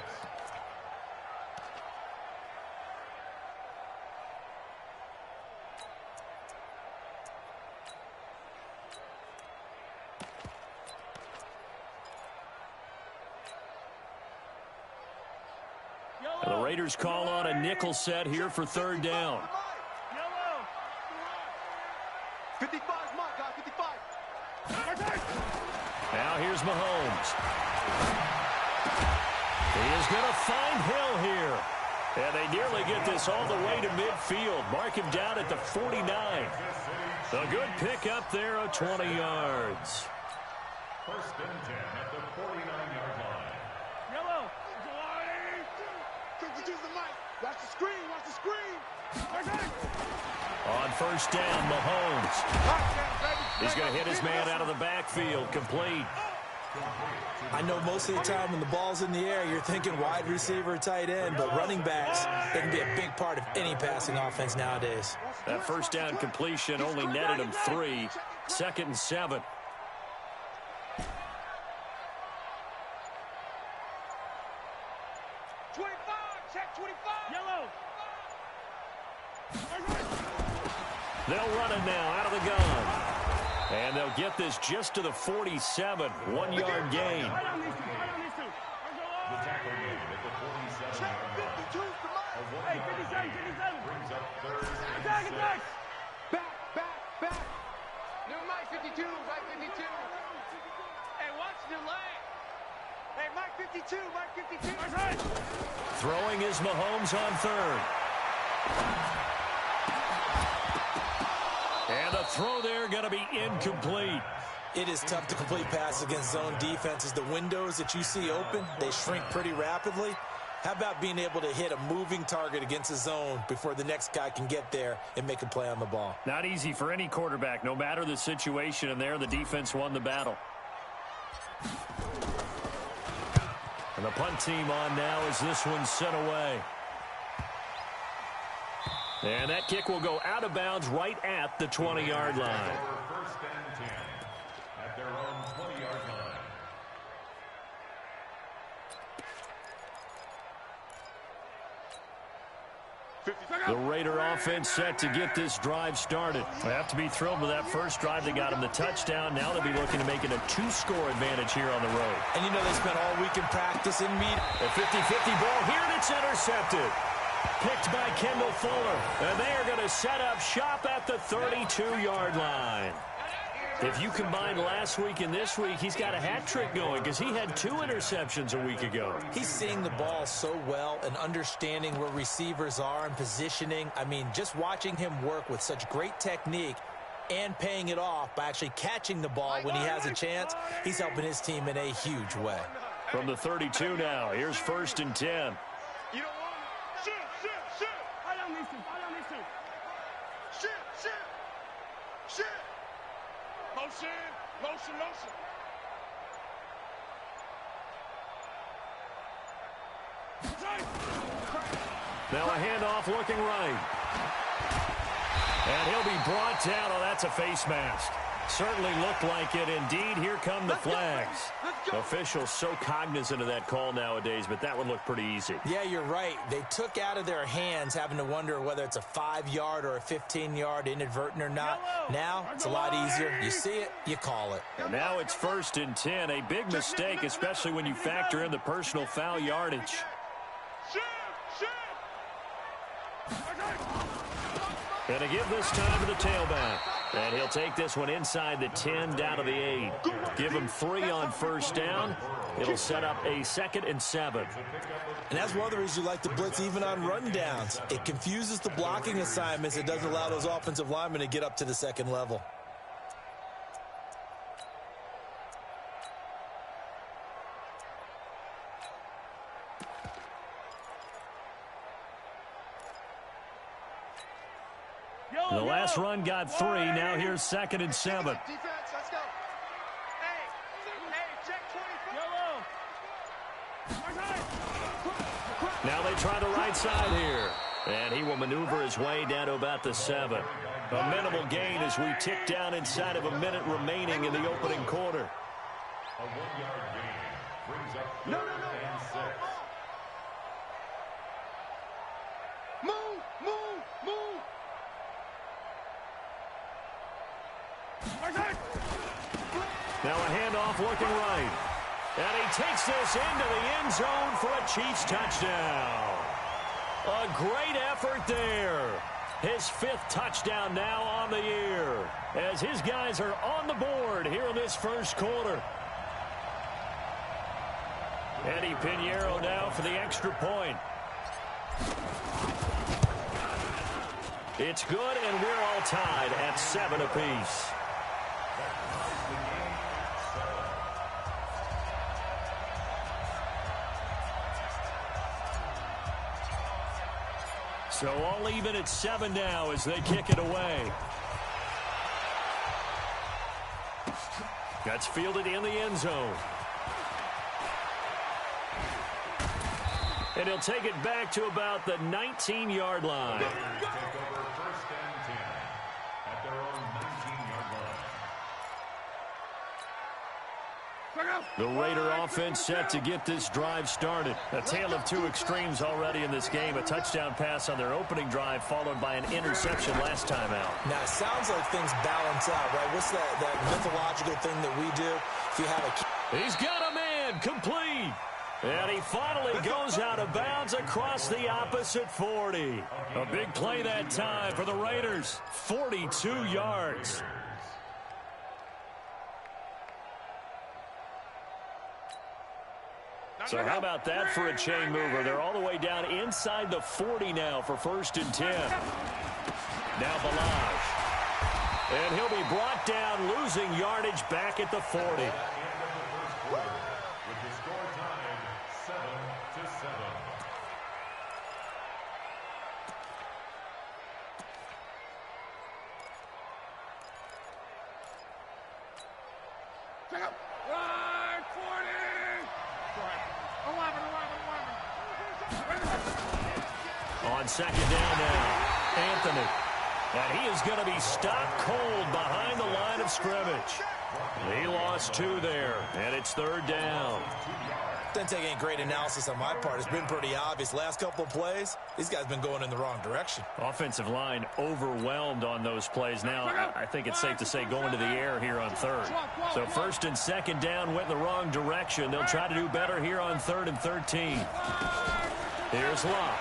The Raiders call on a nickel set here for 3rd down. 55 is mine, guys, 55. Now here's Mahomes. He is going to find Hill here. And they nearly get this all the way to midfield. Mark him down at the 49. A good pick up there of 20 yards. 1st and 10 at the 49-yard line. Yellow. 52's the mic. Watch the screen, watch the screen. On 1st down, Mahomes. He's going to hit his man out of the backfield. Complete. I know most of the time when the ball's in the air, you're thinking wide receiver, tight end, but running backs, they can be a big part of any passing offense nowadays. That 1st down completion only netted him 3. 2nd and 7. They'll run it now out of the gun. And they'll get this just to the 47. 1-yard gain. The tackle made at the 47-yard line. Hey, 57. Brings up 3rd and 6. Back. No, Mike 52, Mike 52. Hey, watch the leg. Hey, Mike 52. Throwing is Mahomes on 3rd. And the throw there going to be incomplete. It is tough to complete passes against zone defenses. The windows that you see open, they shrink pretty rapidly. How about being able to hit a moving target against a zone before the next guy can get there and make a play on the ball? Not easy for any quarterback, no matter the situation. And there, the defense won the battle. And the punt team on now as this one's sent away. And that kick will go out of bounds right at the 20-yard line. 1st and 10 at their own 20-yard line. The Raider offense set to get this drive started. They have to be thrilled with that first drive. They got him the touchdown. Now they'll be looking to make it a 2-score advantage here on the road. And you know they spent all week in practice in meet. A 50-50 ball here, and it's intercepted. Picked by Kendall Fuller. And they are going to set up shop at the 32-yard line. If you combine last week and this week, he's got a hat trick going because he had 2 interceptions a week ago. He's seeing the ball so well and understanding where receivers are and positioning. I mean, just watching him work with such great technique and paying it off by actually catching the ball when he has a chance, he's helping his team in a huge way. From the 32 now, here's 1st and 10. You don't want it. Shoot. I don't need to. Shoot. Motion. Now a handoff looking right. And he'll be brought down. Oh, that's a face mask. Certainly looked like it. Indeed, here come the flags. Officials so cognizant of that call nowadays, but that one looked pretty easy. Yeah, you're right. They took out of their hands having to wonder whether it's a 5-yard or a 15-yard inadvertent or not. Now, it's a lot easier. You see it, you call it. And now it's 1st and 10. A big mistake, especially when you factor in the personal foul yardage. And to give this time to the tailback. And he'll take this one inside the 10 down to the 8. Give him 3 on 1st down. It'll set up a 2nd and 7. And that's one of the reasons you like to blitz even on rundowns. It confuses the blocking assignments. It doesn't allow those offensive linemen to get up to the 2nd level. The last run got 3. Now here's 2nd and 7. Defense, let's go. Hey, check 24. Now they try the right side here. And he will maneuver his way down to about the 7. A minimal gain as we tick down inside of a minute remaining in the opening quarter. A 1-yard gain brings up 3rd and 6. Move, move, move. Now a handoff looking right. And he takes this into the end zone for a Chiefs touchdown. A great effort there. His 5th touchdown now on the year as his guys are on the board here in this first quarter. Eddie Pinheiro now for the extra point. It's good, and we're all tied at 7 apiece. So all even at 7 now as they kick it away. That's fielded in the end zone. And he'll take it back to about the 19-yard line. Take over 1st and 10 at their own 19-yard line. The Raider offense set to get this drive started. A tale of 2 extremes already in this game. A touchdown pass on their opening drive followed by an interception last time out. Now, it sounds like things balance out, right? What's that mythological thing that we do? If you have a... He's got a man complete. And he finally goes out of bounds across the opposite 40. A big play that time for the Raiders. 42 yards. So how about that for a chain mover? They're all the way down inside the 40 now for 1st and 10. Now Balaj. And he'll be brought down, losing yardage back at the 40. With the score tied 7-7. Run, 40. 11. On 2nd down now, Anthony. And he is going to be stopped cold behind the line of scrimmage. He lost 2 there, and it's 3rd down. Doesn't take any great analysis on my part. It's been pretty obvious. Last couple of plays, these guys been going in the wrong direction. Offensive line overwhelmed on those plays. Now, I think it's safe to say going to the air here on 3rd. So 1st and 2nd down went in the wrong direction. They'll try to do better here on 3rd and 13. Here's Locke.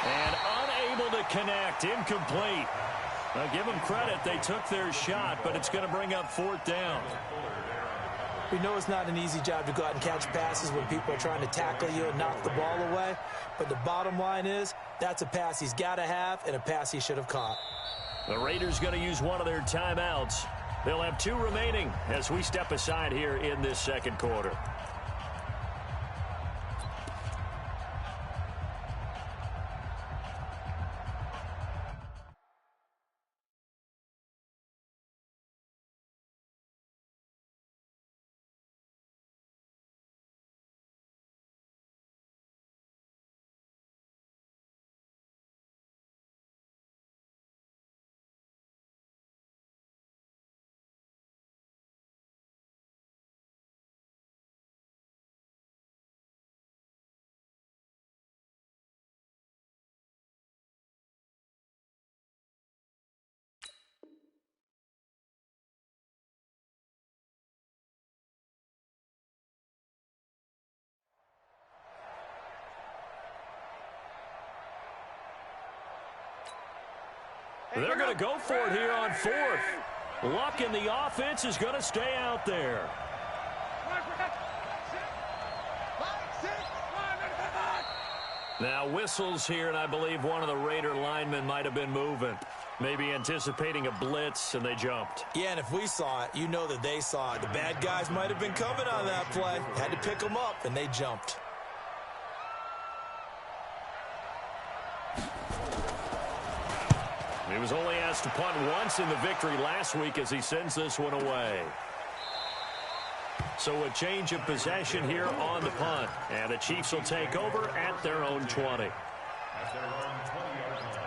And unable to connect, incomplete. Now, give them credit. They took their shot, but it's going to bring up 4th down. We know it's not an easy job to go out and catch passes when people are trying to tackle you and knock the ball away. But the bottom line is, that's a pass he's got to have and a pass he should have caught. The Raiders going to use one of their timeouts. They'll have 2 remaining as we step aside here in this 2nd quarter. They're going to go for it here on 4th. Luck in the offense is going to stay out there. Now whistles here, and I believe one of the Raider linemen might have been moving. Maybe anticipating a blitz, and they jumped. Yeah, and if we saw it, you know that they saw it. The bad guys might have been coming on that play. Had to pick them up, and they jumped. He was only asked to punt once in the victory last week as he sends this one away. So a change of possession here on the punt. And the Chiefs will take over at their own 20. At their own 20-yard line.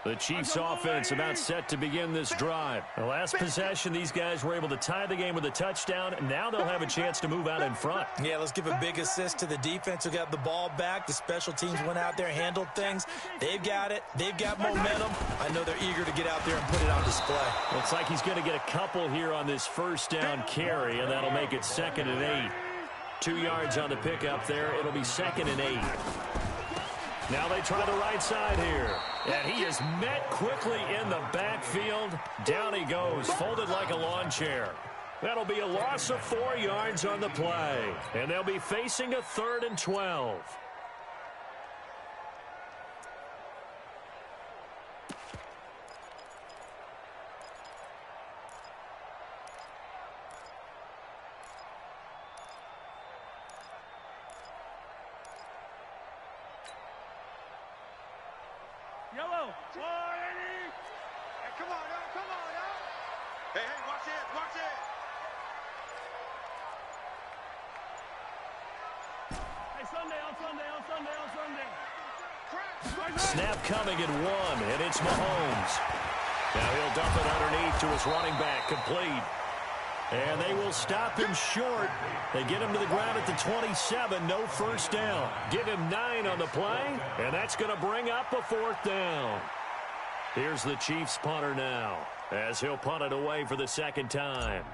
The Chiefs offense about set to begin this drive. The last possession, these guys were able to tie the game with a touchdown. Now they'll have a chance to move out in front. Yeah, let's give a big assist to the defense who got the ball back. The special teams went out there, handled things. They've got it. They've got momentum. I know they're eager to get out there and put it on display. Looks like he's going to get a couple here on this first down carry, and that'll make it 2nd and 8. 2 yards on the pickup there. It'll be 2nd and 8. Now they try the right side here. And he is met quickly in the backfield. Down he goes, folded like a lawn chair. That'll be a loss of 4 yards on the play. And they'll be facing a 3rd and 12. Yellow. Hey, come on, now. Come on, now. Hey, watch it. Watch it. Hey, Sunday. Snap coming at 1, and it's Mahomes. Now he'll dump it underneath to his running back, complete. And they will stop him short. They get him to the ground at the 27, no first down. Give him 9 on the play, and that's going to bring up a 4th down. Here's the Chiefs punter now, as he'll punt it away for the 2nd time.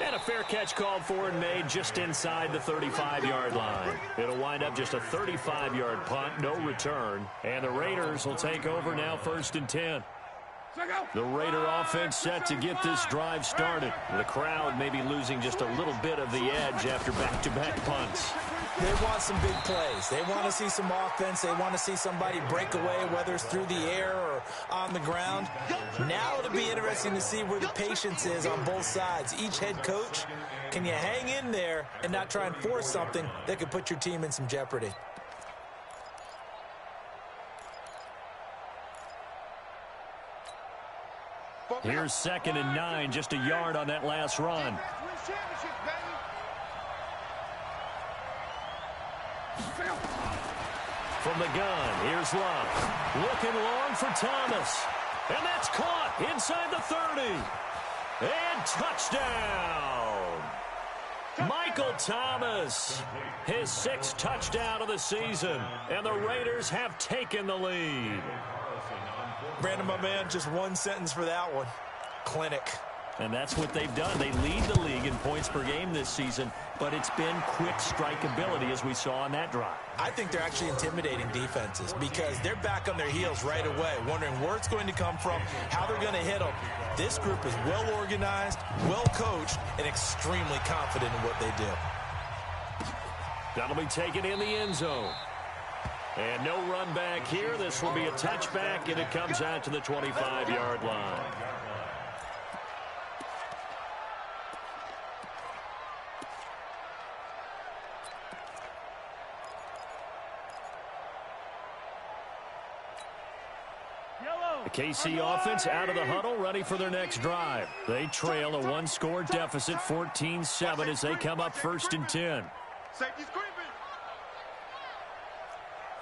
And a fair catch called for and made just inside the 35-yard line. It'll wind up just a 35-yard punt, no return. And the Raiders will take over now 1st and 10. The Raider offense set to get this drive started. The crowd may be losing just a little bit of the edge after back-to-back punts. They want some big plays. They want to see some offense. They want to see somebody break away, whether it's through the air or on the ground. Now it'll be interesting to see where the patience is on both sides. Each head coach, can you hang in there and not try and force something that could put your team in some jeopardy? Here's 2nd and 9, just a yard on that last run. From the gun, here's Love. Looking long for Thomas. And that's caught inside the 30. And touchdown! Michael Thomas, his 6th touchdown of the season. And the Raiders have taken the lead. Brandon, my man, just one sentence for that one. Clinic. And that's what they've done. They lead the league in points per game this season, but it's been quick strike ability as we saw on that drive. I think they're actually intimidating defenses because they're back on their heels right away, wondering where it's going to come from, how they're going to hit them. This group is well organized, well coached, and extremely confident in what they do. That'll be taken in the end zone. And no run back here. This will be a touchback, and it comes out to the 25-yard line. The KC offense out of the huddle, ready for their next drive. They trail a 1-score deficit, 14-7, as they come up 1st and 10. Safety screaming.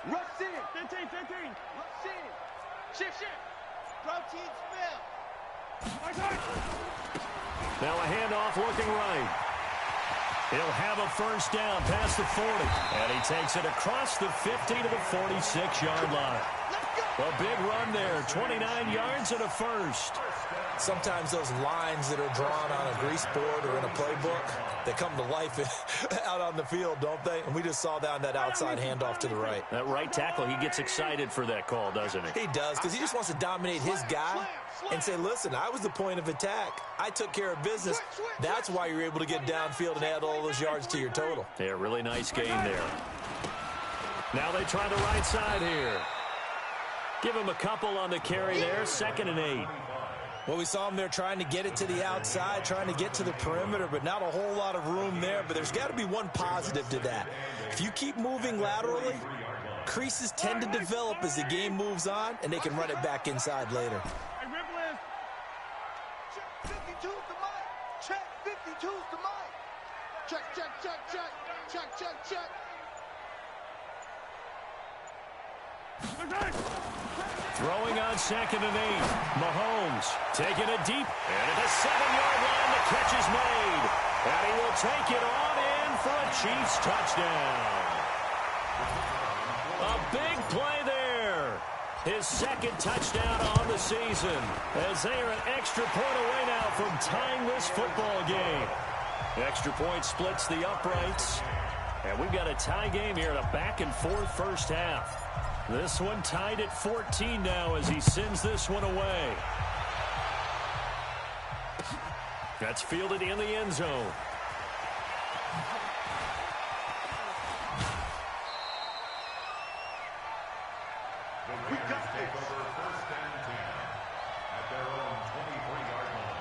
Rush in. 15. Rush in. Shift. Protein spell. Now a handoff looking right. He'll have a first down past the 40. And he takes it across the 50 to the 46-yard line. A big run there, 29 yards and a first. Sometimes those lines that are drawn on a grease board or in a playbook, they come to life out on the field, don't they? And we just saw that on that outside handoff to the right. That right tackle, he gets excited for that call, doesn't he? He does, because he just wants to dominate his guy and say, listen, I was the point of attack. I took care of business. That's why you're able to get downfield and add all those yards to your total. Yeah, really nice game there. Now they try the right side here. Give him a couple on the carry there, 2nd and 8. Well, we saw him there trying to get it to the outside, trying to get to the perimeter, but not a whole lot of room there. But there's got to be one positive to that. If you keep moving laterally, creases tend to develop as the game moves on, and they can run it back inside later. Check 52's the mic. Check 52's the mic. Check, check, check, check. Check, check, check. Throwing on 2nd and 8. Mahomes taking it deep. And at the 7-yard line, the catch is made. And he will take it on in for a Chiefs touchdown. A big play there. His 2nd touchdown on the season, as they are an extra point away now from tying this football game. Extra point splits the uprights. And we've got a tie game here in a back-and-forth first half. This one tied at 14 now as he sends this one away. That's fielded in the end zone. We got take over 1st and 10 at their own 23-yard line.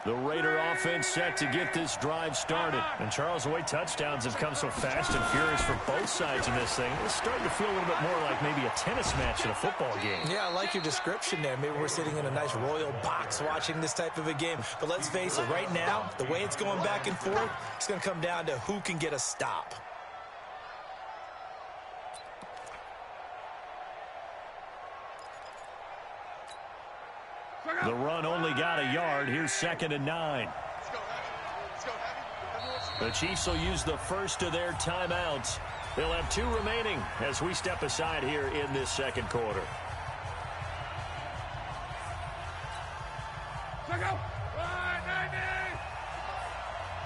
The Raider offense set to get this drive started. And Charles, the way touchdowns have come so fast and furious for both sides in this thing, it's starting to feel a little bit more like maybe a tennis match in a football game. Yeah, I like your description there. Maybe we're sitting in a nice royal box watching this type of a game. But let's face it, right now, the way it's going back and forth, it's going to come down to who can get a stop. The run only got a yard. Here's 2nd and 9. The Chiefs will use the first of their timeouts. They'll have 2 remaining as we step aside here in this 2nd quarter.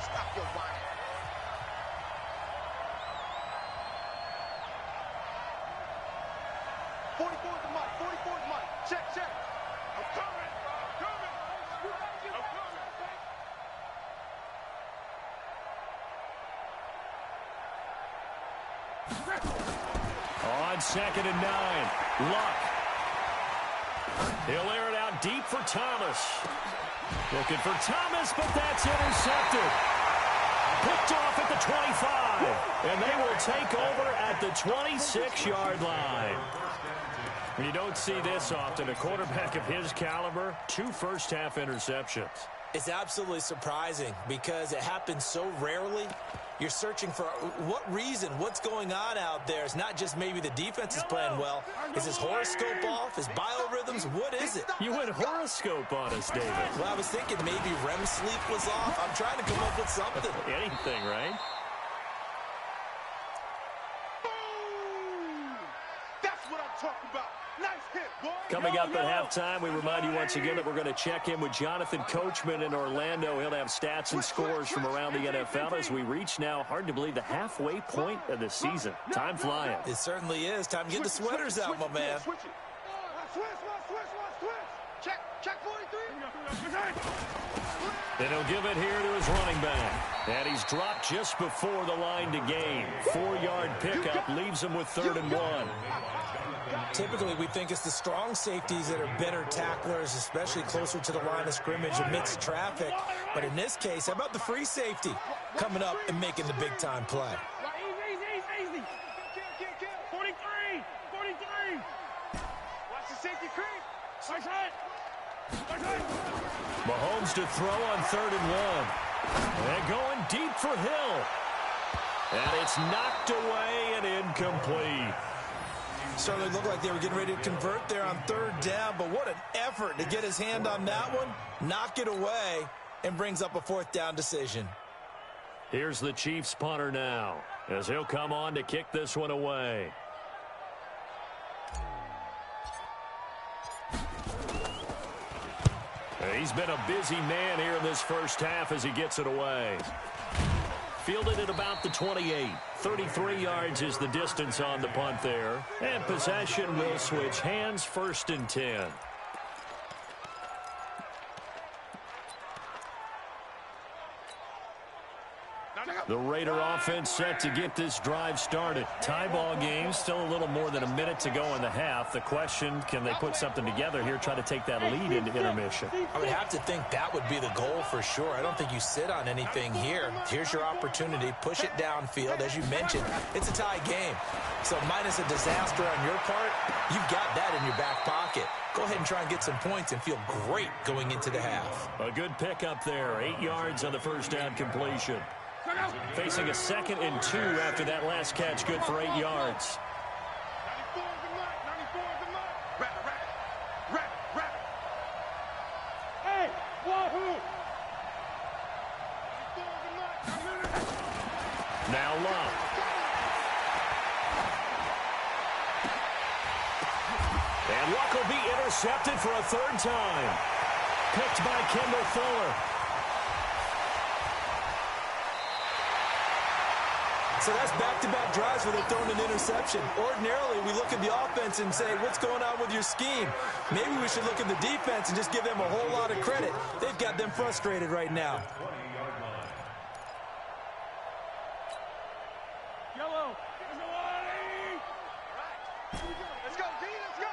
Stop your whining. Check, check. I'm coming. On 2nd and 9, Luck. He'll air it out deep for Thomas. Looking for Thomas, but that's intercepted. Picked off at the 25, and they will take over at the 26-yard line. You don't see this often. A quarterback of his caliber, 2 first-half interceptions. It's absolutely surprising because it happens so rarely. You're searching for what reason, what's going on out there. It's not just maybe the defense is playing well. Is his horoscope off? His biorhythms? What is it? You went horoscope on us, David. Well, I was thinking maybe REM sleep was off. I'm trying to come up with something. Anything, right? Boom! That's what I'm talking about. Nice hit, boy. Coming up at halftime, we remind you once again that we're going to check in with Jonathan Coachman in Orlando. He'll have stats and scores from around the NFL as we reach now, hard to believe, the halfway point of the season. Time flying. It certainly is. Time to get the sweaters out, my man. Switch it. Switch. Check 43. Then he'll give it here to his running back. And he's dropped just before the line to gain. 4-yard pickup leaves him with 3rd and 1. Typically, we think it's the strong safeties that are better tacklers, especially closer to the line of scrimmage amidst traffic. But in this case, how about the free safety coming up and making the big-time play? Easy. 43. Watch the safety creep. Mahomes to throw on 3rd and 1. And going deep for Hill. And it's knocked away and incomplete. Certainly looked like they were getting ready to convert there on 3rd down, but what an effort to get his hand on that one, knock it away, and brings up a 4th down decision. Here's the Chiefs punter now, as he'll come on to kick this one away. He's been a busy man here in this first half as he gets it away. Fielded at about the 28. 33 yards is the distance on the punt there. And possession will switch hands, 1st and 10. Now The Raider offense set to get this drive started. Tie ball game, still a little more than a minute to go in the half. The question, can they put something together here, try to take that lead into intermission? I would have to think that would be the goal for sure. I don't think you sit on anything here. Here's your opportunity. Push it downfield. As you mentioned, it's a tie game. So minus a disaster on your part, you've got that in your back pocket. Go ahead and try and get some points and feel great going into the half. A good pickup there. 8 yards on the first down completion. Facing a 2nd and 2 after that last catch. Good for 8 yards. 94 is the mark. 94 is the mark. Wrap it. Hey, wahoo! 94 is the mark. Now Love. And Luck will be intercepted for a 3rd time. Picked by Kendall Fuller. So that's back-to-back drives where they're throwing an interception. Ordinarily, we look at the offense and say, what's going on with your scheme? Maybe we should look at the defense and just give them a whole lot of credit. They've got them frustrated right now. Yellow. Let's go, D. Let's go.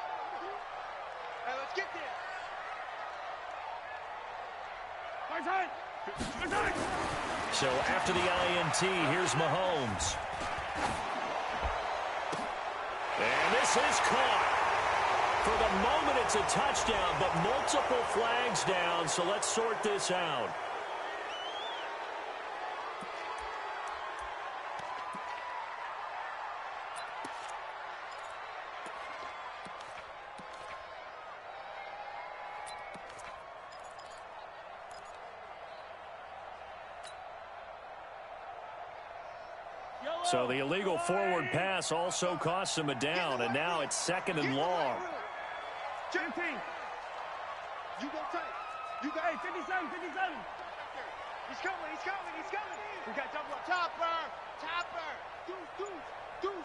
Hey, let's get there. So after the INT, here's Mahomes. And this is caught. For the moment, it's a touchdown, but multiple flags down, so let's sort this out. So the illegal forward pass also costs him a down, and now it's 2nd and long. 15. You go tight. You go, hey, 57. He's coming. We got double up. Topper. Deuce.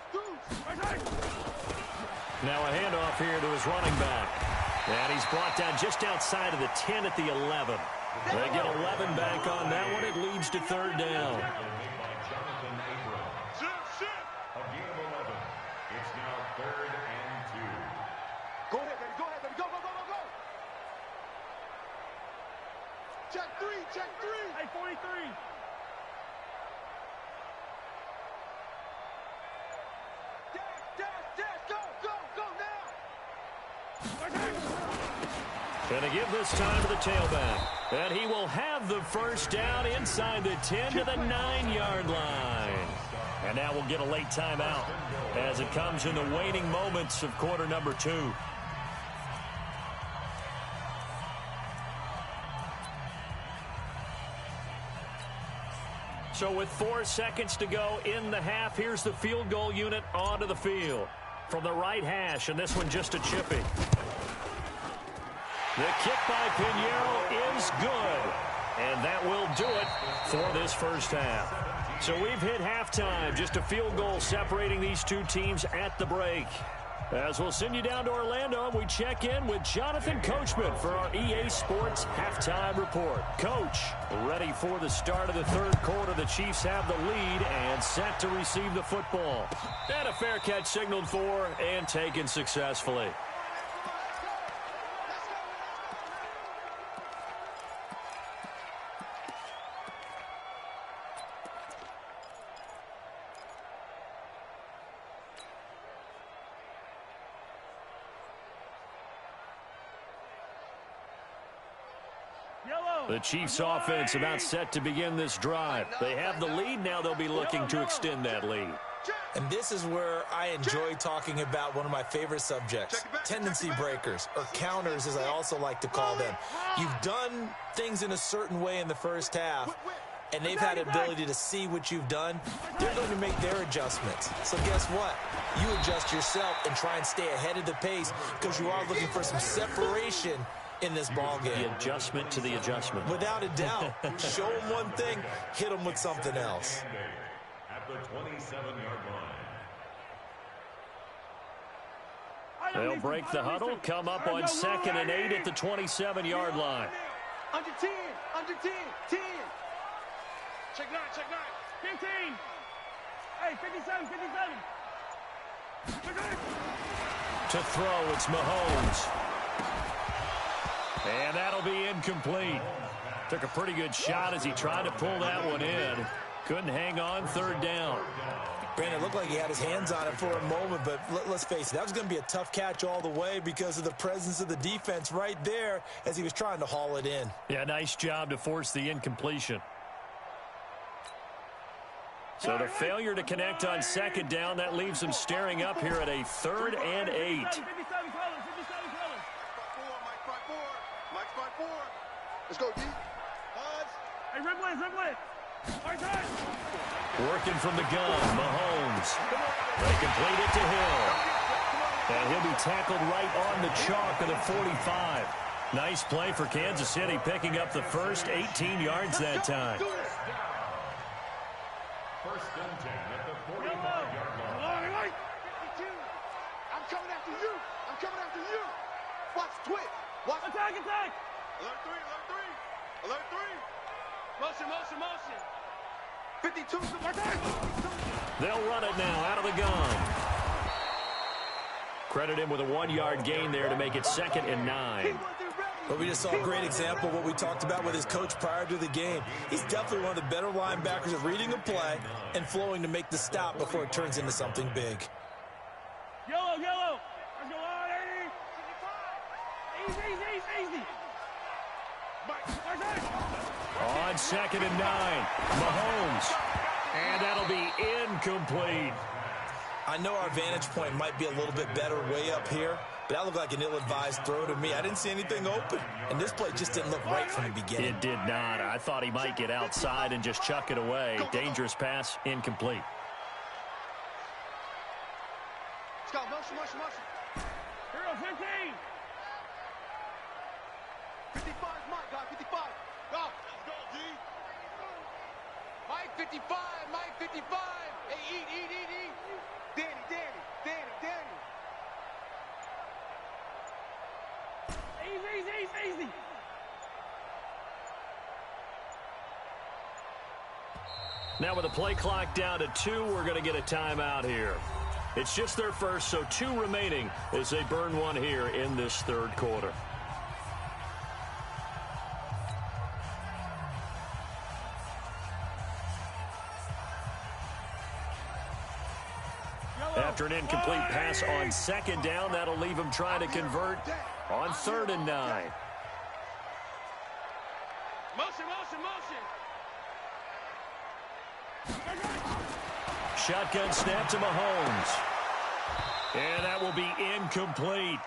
Now a handoff here to his running back. And he's brought down just outside of the 10 at the 11. They get 11 back on that one. It leads to 3rd down. A gain of 11. It's now 3rd and 2. Go ahead, baby. Go. Check three. Hey, 43. Dash. Go now. Gonna give this time to the tailback. And he will have the first down inside the 10 to the 9-yard line. And now we'll get a late timeout as it comes in the waning moments of quarter number 2. So with 4 seconds to go in the half, here's the field goal unit onto the field. From the right hash, and this one just a chippy. The kick by Pinheiro is good. And that will do it for this first half. So we've hit halftime. Just a field goal separating these two teams at the break. As we'll send you down to Orlando, we check in with Jonathan Coachman for our EA Sports Halftime Report. Coach, ready for the start of the 3rd quarter. The Chiefs have the lead and set to receive the football. And a fair catch signaled for and taken successfully. The Chiefs offense about set to begin this drive. They have the lead. Now they'll be looking to extend that lead. And this is where I enjoy talking about one of my favorite subjects, tendency breakers, or counters as I also like to call them. You've done things in a certain way in the first half, and they've had the ability to see what you've done. They're going to make their adjustments. So guess what? You adjust yourself and try and stay ahead of the pace because you are looking for some separation in this ball game. The adjustment to the adjustment. Without a doubt. Show them one thing, hit them with something else. At the 27-yard line. They'll break the huddle, come up on 2nd and 8 at the 27-yard line. Under 10. 10. Check 9. 15. Hey, 57, 57. To throw, it's Mahomes. And that'll be incomplete. Took a pretty good shot as he tried to pull that one in. Couldn't hang on, third down. Brandon, it looked like he had his hands on it for a moment, but let's face it, that was going to be a tough catch all the way because of the presence of the defense right there as he was trying to haul it in. Yeah, nice job to force the incompletion. So the failure to connect on second down, that leaves him staring up here at a 3rd and 8. 57 colors, 57 colors. Mike's 5-4. Let's go, D. Hey, red blitz, red blitz. Right side. Working from the gun, Mahomes. They complete it to Hill. And he'll be tackled right on the chalk of the 45. Nice play for Kansas City, picking up the first 18 yards that time. First and 10 at the 45-yard line. 52. I'm coming after you. I'm coming after you. Watch twitch. Watch. Attack, attack. Alert 3, alert 3. Alert 3. Motion, motion, motion. 52. Attack. They'll run it now out of the gun. Credit him with a 1-yard gain there to make it 2nd and 9. But we just saw a great example of what we talked about with his coach prior to the game. He's definitely one of the better linebackers at reading a play and flowing to make the stop before it turns into something big. Yellow, yellow. Let's go on, 80. Easy, easy, easy. Right side. On 2nd and 9, Mahomes. And that'll be incomplete. I know our vantage point might be a little bit better way up here, but that looked like an ill-advised throw to me. I didn't see anything open, and this play just didn't look right from the beginning. It did not. I thought he might get outside and just chuck it away. Dangerous pass, incomplete. Let's go. Motion, motion, motion. Hero 15. 55 is Mike, guy. 55. Go. Let's go, G. Mike 55, Mike 55. Hey, eat. Danny. Easy. Now with the play clock down to 2, we're going to get a timeout here. It's just their first, so 2 remaining as they burn one here in this 3rd quarter. After an incomplete pass on 2nd down, that'll leave him trying to convert on 3rd and 9. Motion. Shotgun snap to Mahomes. And that will be incomplete.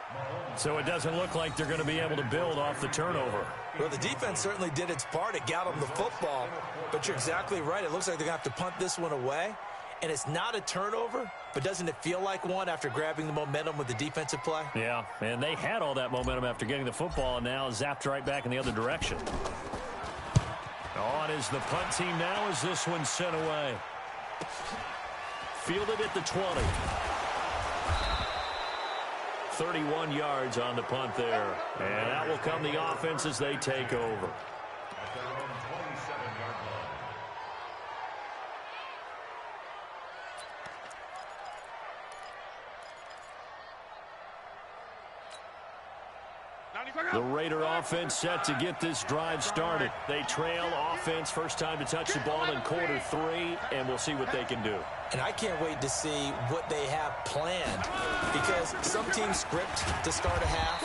So it doesn't look like they're going to be able to build off the turnover. Well, the defense certainly did its part. It got them the football. But you're exactly right. It looks like they're going to have to punt this one away. And it's not a turnover, but doesn't it feel like one after grabbing the momentum with the defensive play? Yeah, and they had all that momentum after getting the football, and now zapped right back in the other direction. On is the punt team now as this one's sent away. Fielded at the 20. 31 yards on the punt there. And that will come the offense as they take over. At their own 27-yard line. The Raider offense set to get this drive started. They trail offense, first time to touch the ball in quarter 3, and we'll see what they can do. And I can't wait to see what they have planned, because some teams script to start a half.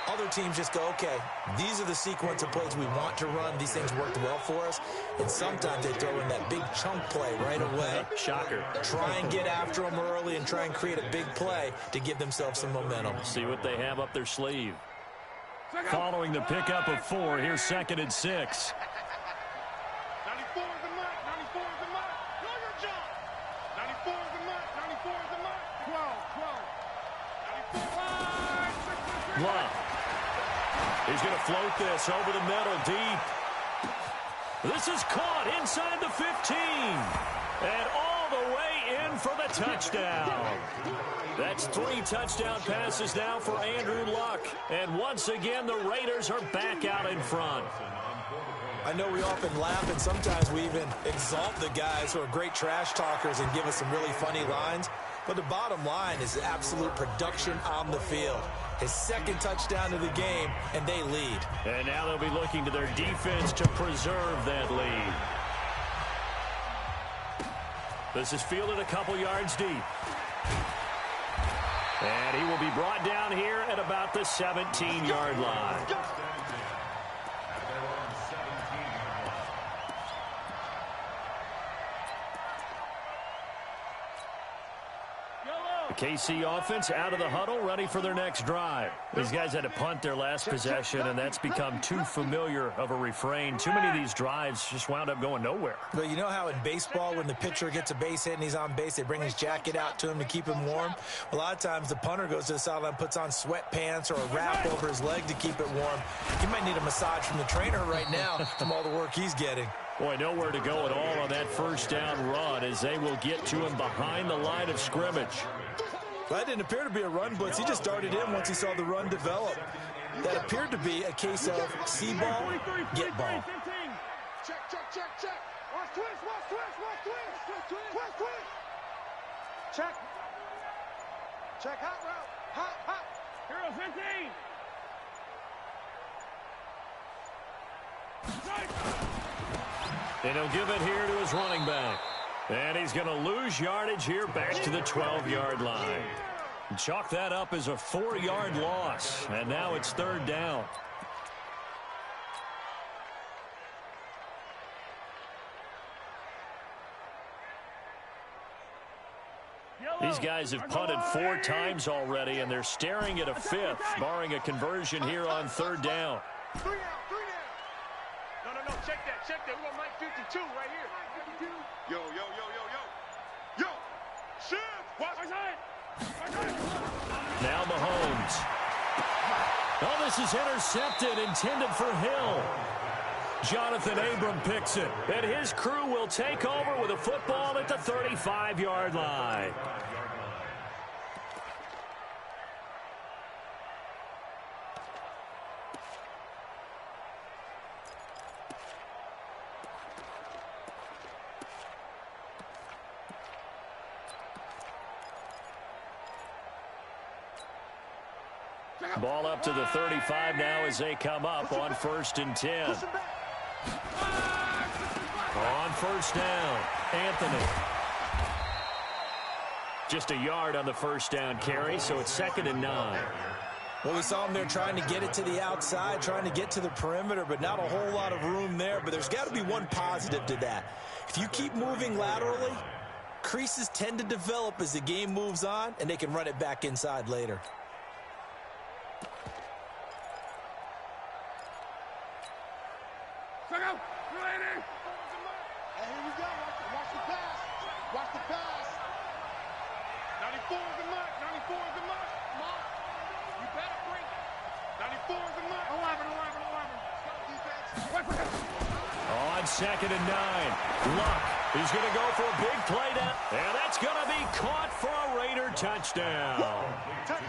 Other teams just go, okay, these are the sequence of plays we want to run. These things worked well for us. And sometimes they throw in that big chunk play right away. Shocker. Try and get after them early and try and create a big play to give themselves some momentum. See what they have up their sleeve. Following the pickup of 4, here's 2nd and 6. 94 is the mark. 94 is the mark. Go your job. 94 is the mark. 94 is the mark. 12. 94. Love. He's going to float this over the middle deep. This is caught inside the 15. And all the way in for the touchdown. That's 3 touchdown passes now for Andrew Luck. And once again, the Raiders are back out in front. I know we often laugh, and sometimes we even exalt the guys who are great trash talkers and give us some really funny lines. But the bottom line is absolute production on the field. His second touchdown of the game, and they lead. And now they'll be looking to their defense to preserve that lead. This is fielded a couple yards deep. And he will be brought down here at about the 17-yard line. KC offense out of the huddle, ready for their next drive. These guys had to punt their last possession, and that's become too familiar of a refrain. Too many of these drives just wound up going nowhere. But you know how in baseball, when the pitcher gets a base hit and he's on base, they bring his jacket out to him to keep him warm? A lot of times the punter goes to the sideline, puts on sweatpants or a wrap over his leg to keep it warm. He might need a massage from the trainer right now from all the work he's getting. Boy, nowhere to go at all on that first down run as they will get to him behind the line of scrimmage. That didn't appear to be a run blitz. He just darted in once he saw the run develop. That appeared to be a case of see ball, get ball. Check, check, check, check. Watch twist, watch twist, watch twist. Twist, twist. Check. Check, hot route. Hot, hot. Hero 15. And he'll give it here to his running back. And he's going to lose yardage here back to the 12-yard line. Chalk that up as a 4-yard loss. And now it's third down. These guys have punted 4 times already, and they're staring at a 5th, barring a conversion here on third down. 3 down, 3 down. No, check that, check that. We're on Mike 52 right here. 52. Yo. Yo, shit. Watch it. Now Mahomes. Oh, this is intercepted, intended for Hill. Jonathan Abram picks it, and his crew will take over with a football at the 35-yard line. Ball up to the 35 now as they come up on 1st and 10. On first down, Anthony. Just a yard on the first down carry, so it's 2nd and 9. Well, we saw him there trying to get it to the outside, trying to get to the perimeter, but not a whole lot of room there. But there's got to be one positive to that. If you keep moving laterally, creases tend to develop as the game moves on, and they can run it back inside later. On 2nd and 9, Luck. He's going to go for a big play down, and that's going to be caught for a Raider touchdown.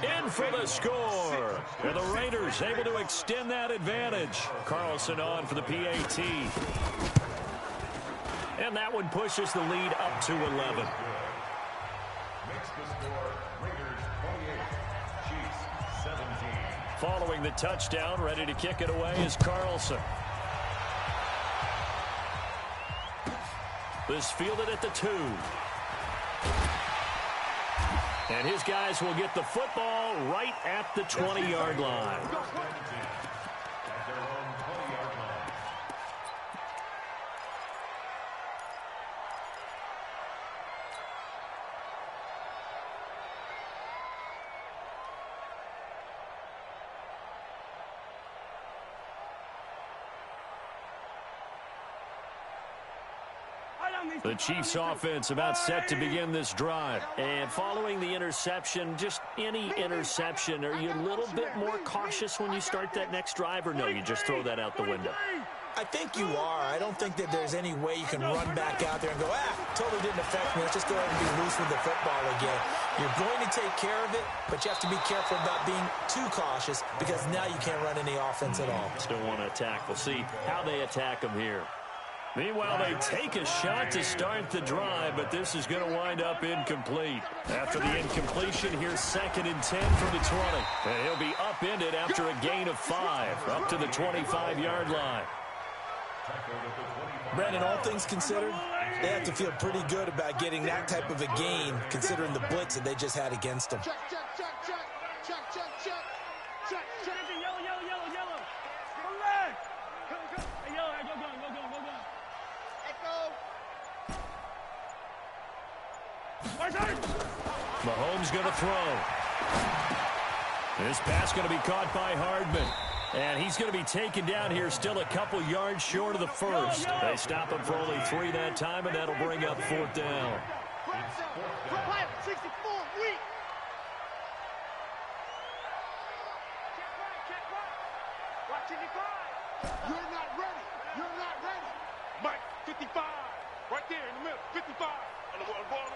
In for the score. And the Raiders able to extend that advantage. Carlson on for the PAT. And that one pushes the lead up to 11. Makes the score Raiders 28, Chiefs 17. Following the touchdown, ready to kick it away is Carlson. This fielded at the 2. And his guys will get the football right at the 20-yard line. At their own 20-yard line. The Chiefs offense about set to begin this drive. And following the interception, just any interception, are you a little bit more cautious when you start that next drive, or no, you just throw that out the window? I think you are. I don't think that there's any way you can run back out there and go, totally didn't affect me. Let's just go ahead and be loose with the football again. You're going to take care of it, but you have to be careful about being too cautious because now you can't run any offense at all. Still want to attack. We'll see how they attack them here. Meanwhile, they take a shot to start the drive, but this is going to wind up incomplete. After the incompletion, here's 2nd and 10 from the 20. And he'll be upended after a gain of 5, up to the 25-yard line. Brandon, all things considered, they have to feel pretty good about getting that type of a gain, considering the blitz that they just had against them. Check. Yellow. Correct. Hey, yellow, go. Mahomes going to throw. This pass going to be caught by Hardman. And he's going to be taken down here, still a couple yards short of the first. They stop him for only 3 that time, and that'll bring up 4th down. 64, weak. Watch 55. You're not ready. Mike, 55. Right there in the middle. 55. On the ball.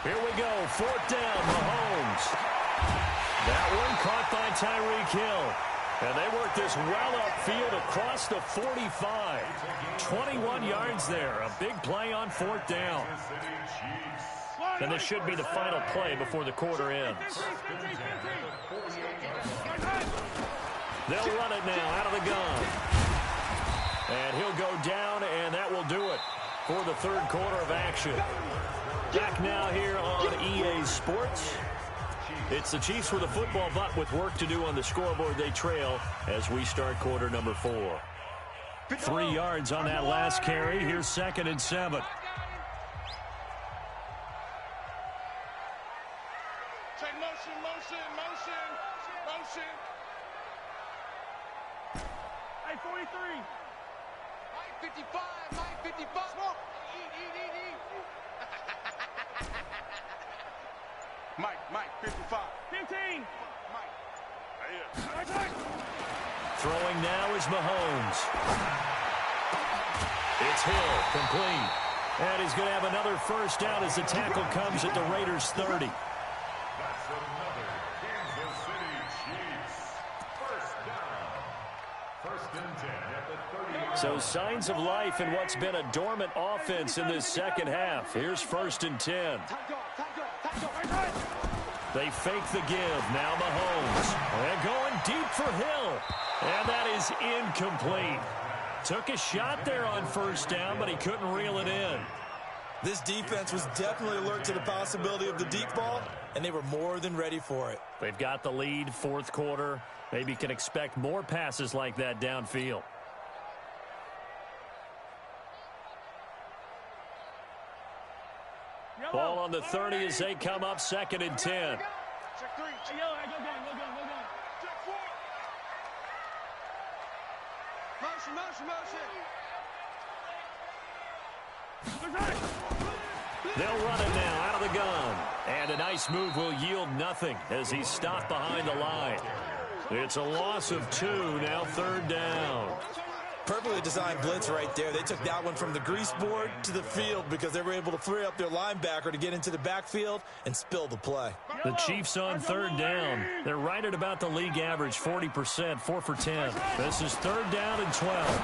Here we go, 4th down, Mahomes. That one caught by Tyreek Hill. And they work this well upfield across the 45. 21 yards there, a big play on 4th down. And this should be the final play before the quarter ends. They'll run it now out of the gun. And he'll go down, and that will do it for the 3rd quarter of action. Back now here on EA Sports. It's the Chiefs with a football, but with work to do on the scoreboard. They trail as we start quarter number 4. 3 yards on that last carry. Here's 2nd and 7. Take motion. Hey, 43. Mike 55. Smoke. Eat. Mike, 55. 15. Mike. Right here. Throwing now is Mahomes. It's Hill, complete. And he's going to have another 1st down as the tackle comes at the Raiders' 30. That's another Kansas City Chiefs. 1st down. 1st and 10 at the 30. So signs of life in what's been a dormant offense in this second half. Here's 1st and 10. They fake the give. Now Mahomes. They're going deep for Hill. And that is incomplete. Took a shot there on 1st down, but he couldn't reel it in. This defense was definitely alert to the possibility of the deep ball, and they were more than ready for it. They've got the lead, 4th quarter. Maybe can expect more passes like that downfield. Ball on the 30 as they come up 2nd and 10. Check 3. Hey, yellow, go gun. Check 4. Motion. They'll run it now out of the gun. And a nice move will yield nothing as he's stopped behind the line. It's a loss of 2, now 3rd down. Perfectly designed blitz right there. They took that one from the grease board to the field because they were able to free up their linebacker to get into the backfield and spill the play. The Chiefs on 3rd down. They're right at about the league average, 40%, 4 for 10. This is 3rd down and 12.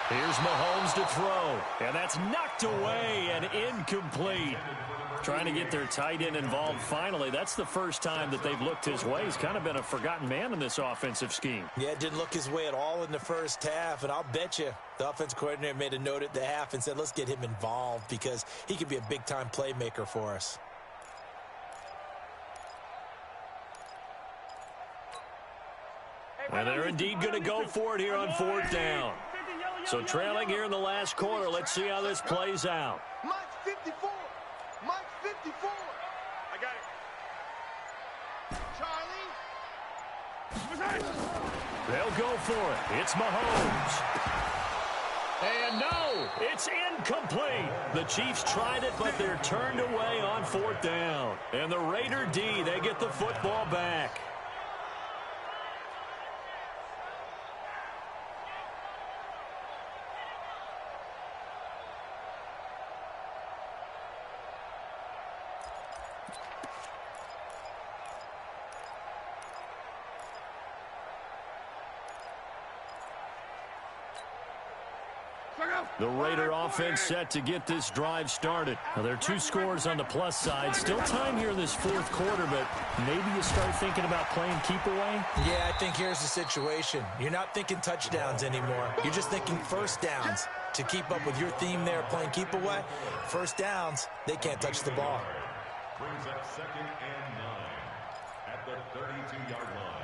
Here's Mahomes to throw, and that's knocked away and incomplete. Trying to get their tight end involved finally. That's the first time that they've looked his way. He's kind of been a forgotten man in this offensive scheme. Yeah, it didn't look his way at all in the first half, and I'll bet you the offense coordinator made a note at the half and said, let's get him involved because he could be a big-time playmaker for us. And they're indeed going to go for it here on 4th down. So trailing here in the last quarter, let's see how this plays out. Mike 54. Mike 54. I got it. Charlie. They'll go for it. It's Mahomes. And no, it's incomplete. The Chiefs tried it, but they're turned away on 4th down. And the Raider D, they get the football back. The Raider offense set to get this drive started. Now, there are 2 scores on the plus side. Still time here in this fourth quarter, but maybe you start thinking about playing keep away? Yeah, I think here's the situation. You're not thinking touchdowns anymore. You're just thinking first downs. To keep up with your theme there, playing keep away, first downs, they can't touch the ball. Brings up 2nd and 9 at the 32-yard line.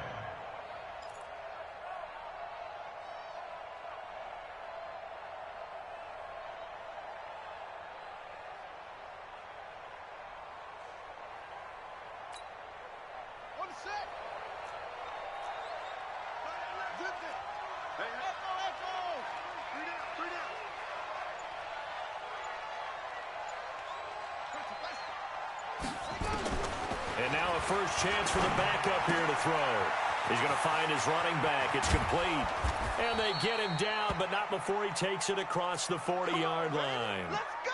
And now a first chance for the backup here to throw. He's going to find his running back. It's complete. And they get him down, but not before he takes it across the 40-yard line.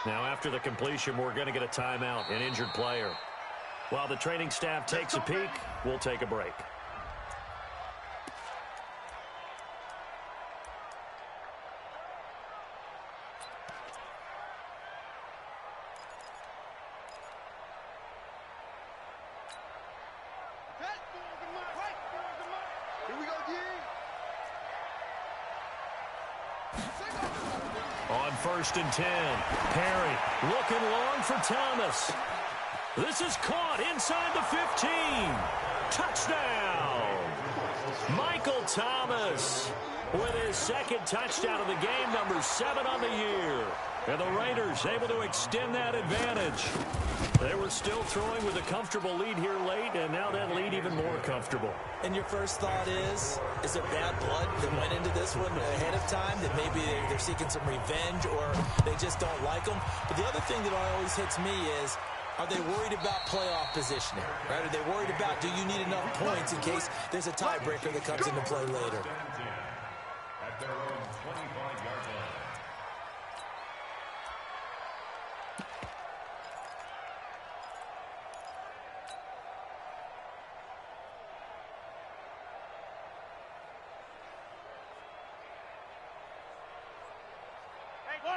Now after the completion, we're going to get a timeout, an injured player. While the training staff takes a peek, we'll take a break. On 1st and 10, Perry looking long for Thomas. This is caught inside the 15. Touchdown! Michael Thomas with his 2nd touchdown of the game, number 7 on the year. And the Raiders able to extend that advantage. They were still throwing with a comfortable lead here late, and now that lead even more comfortable. And your first thought is it bad blood that went into this one ahead of time, that maybe they're seeking some revenge or they just don't like them? But the other thing that always hits me is, are they worried about playoff positioning? Right? Are they worried about, do you need enough points in case there's a tiebreaker that comes into play later? At their own 25-yard line.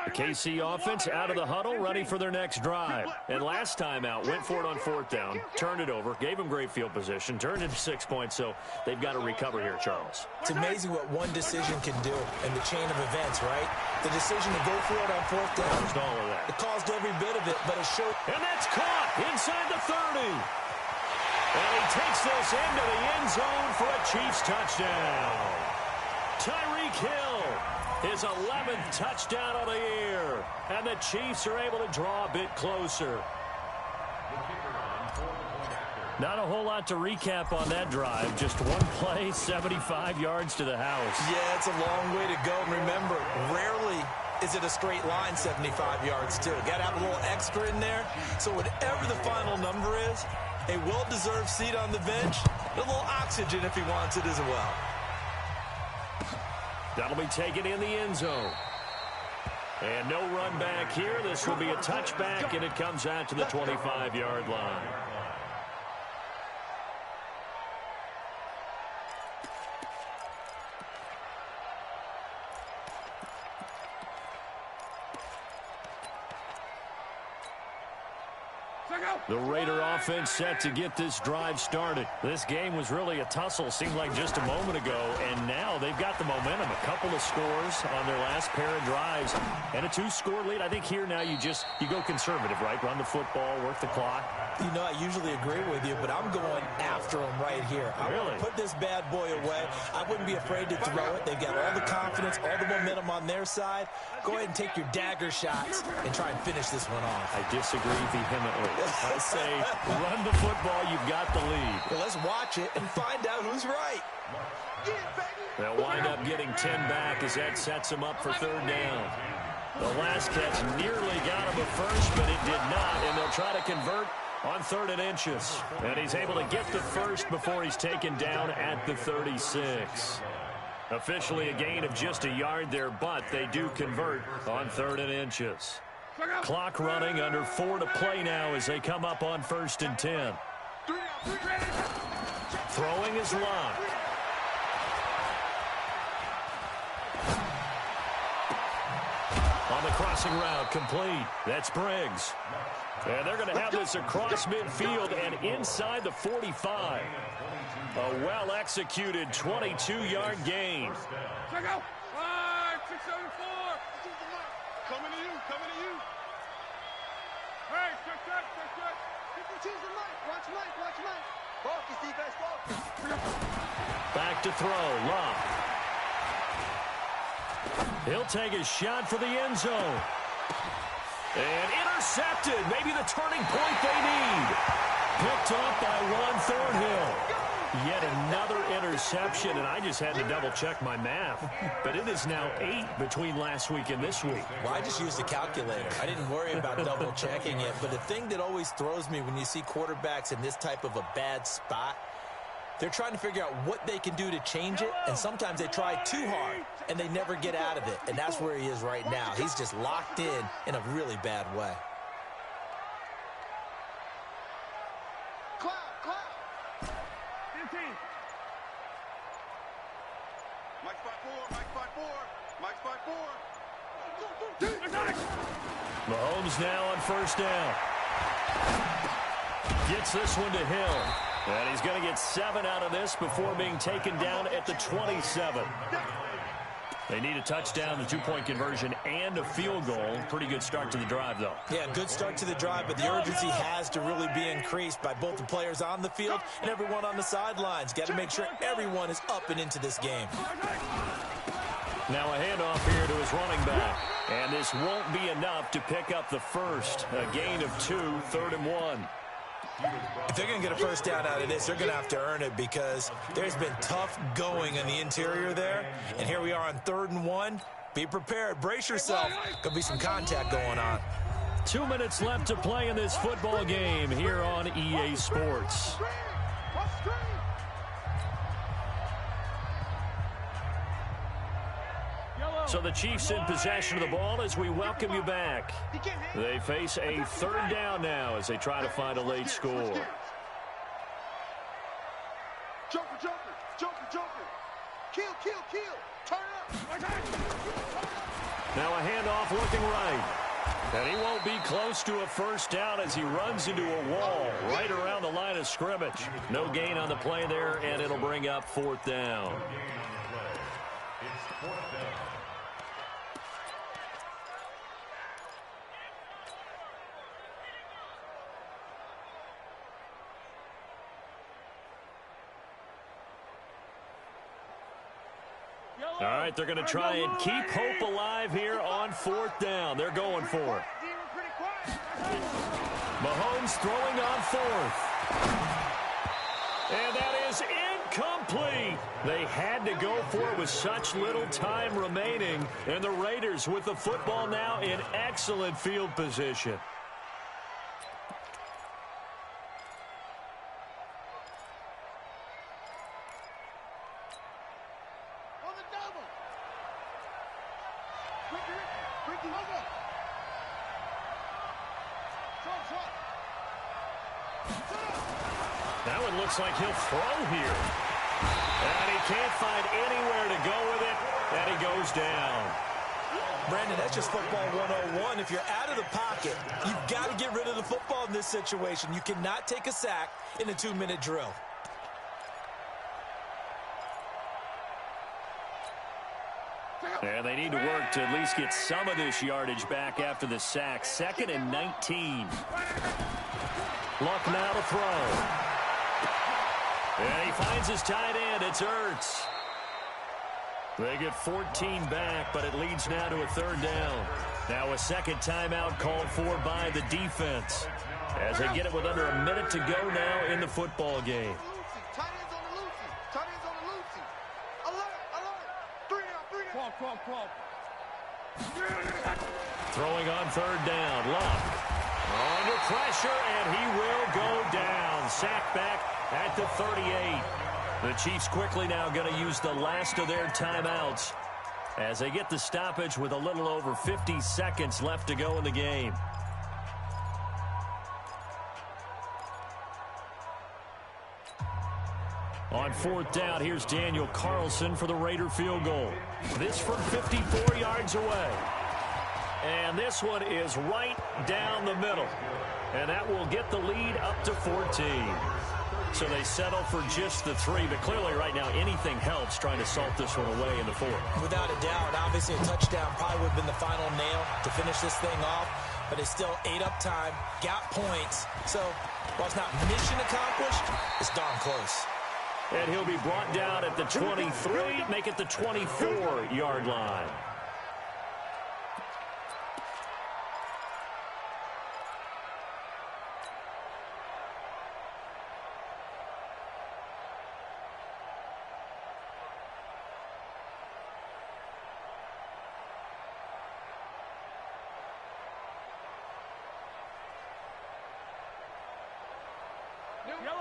The KC offense out of the huddle, ready for their next drive. And last time out, went for it on 4th down, turned it over, gave them great field position, turned into 6 points, so they've got to recover here, Charles. It's amazing what one decision can do in the chain of events, right? The decision to go for it on 4th down. Caused all of that. It caused every bit of it, but it showed. And that's caught inside the 30. And he takes this into the end zone for a Chiefs touchdown. Tyreek Hill, his 11th touchdown of the year. And the Chiefs are able to draw a bit closer. Not a whole lot to recap on that drive. Just one play, 75 yards to the house. Yeah, it's a long way to go. And remember, rarely is it a straight line 75 yards, too. Got to have a little extra in there. So whatever the final number is, a well-deserved seat on the bench, a little oxygen if he wants it as well. That'll be taken in the end zone. And no run back here. This will be a touchback, and it comes out to the 25-yard line. The Raider offense set to get this drive started. This game was really a tussle, seemed like just a moment ago, and now they've got the momentum. A couple of scores on their last pair of drives, and a 2-score lead. I think here now you go conservative, right? Run the football, work the clock. You know, I usually agree with you, but I'm going after him right here. I want to put this bad boy away. I wouldn't be afraid to throw it. They've got all the confidence, all the momentum on their side. Go ahead and take your dagger shots and try and finish this one off. I disagree vehemently. I say run the football. You've got the lead. Well, let's watch it and find out who's right. They'll wind up getting 10 back as that sets them up for 3rd down. The last catch nearly got him a first, but it did not, and they'll try to convert on 3rd and inches. And he's able to get the first before he's taken down at the 36. Officially a gain of just a yard there, but they do convert on 3rd and inches. Clock running, under 4 to play now as they come up on 1st and 10. Throwing is locked. On the crossing route, complete. That's Briggs. And they're going to have this across midfield and inside the 45. A well-executed 22-yard gain. Check out. 674. Coming to you, coming to you. Hey, check. Choose the mic. Watch Mike. Focus, defense, focus. Back to throw. Love. He'll take a shot for the end zone. And intercepted. Maybe the turning point they need. Picked off by Juan Thornhill. Yet another interception, and I just had to double-check my math. But it is now 8 between last week and this week. Well, I just used a calculator. I didn't worry about double-checking it. But the thing that always throws me when you see quarterbacks in this type of a bad spot, they're trying to figure out what they can do to change it, and sometimes they try too hard, and they never get out of it. And that's where he is right now. He's just locked in a really bad way. Clap. 15. Mike spot 4. Mahomes now on first down. Gets this one to Hill. And he's going to get 7 out of this before being taken down at the 27. They need a touchdown, the 2-point conversion, and a field goal. Pretty good start to the drive, though. Yeah, good start to the drive, but the urgency has to really be increased by both the players on the field and everyone on the sidelines. Got to make sure everyone is up and into this game. Now a handoff here to his running back. And this won't be enough to pick up the first. A gain of 2, 3rd and 1. If they're going to get a first down out of this, they're going to have to earn it because there's been tough going in the interior there. And here we are on 3rd and 1. Be prepared. Brace yourself. Could be some contact going on. 2 minutes left to play in this football game here on EA Sports. So the Chiefs in possession of the ball as we welcome you back. They face a 3rd down now as they try to find a late score. Joker. Kill. Turn up. Now a handoff looking right. And he won't be close to a first down as he runs into a wall right around the line of scrimmage. No gain on the play there, and it'll bring up 4th down. All right, they're going to try and keep hope alive here on 4th down. They're going for it. Mahomes throwing on 4th. And that is incomplete. They had to go for it with such little time remaining. And the Raiders with the football now in excellent field position. That one looks like he'll throw here. And he can't find anywhere to go with it, and he goes down. Brandon, that's just football 101. If you're out of the pocket, you've got to get rid of the football in this situation. You cannot take a sack in a 2-minute drill. And they need to work to at least get some of this yardage back after the sack. 2nd and 19. Luck now to throw. And he finds his tight end. It's Ertz. They get 14 back, but it leads now to a 3rd down. Now a second timeout called for by the defense as they get it with under a minute to go now in the football game. Throwing on 3rd down. Luck under pressure, and he will go down. Sack back at the 38. The Chiefs quickly now going to use the last of their timeouts as they get the stoppage with a little over 50 seconds left to go in the game. On 4th down, here's Daniel Carlson for the Raider field goal. This from 54 yards away. And this one is right down the middle. And that will get the lead up to 14. So they settle for just the 3. But clearly right now anything helps trying to salt this one away in the 4th. Without a doubt, obviously a touchdown probably would have been the final nail to finish this thing off. But it's still ate up time, got points. So while it's not mission accomplished, it's darn close. And he'll be brought down at the 23, make it the 24-yard line.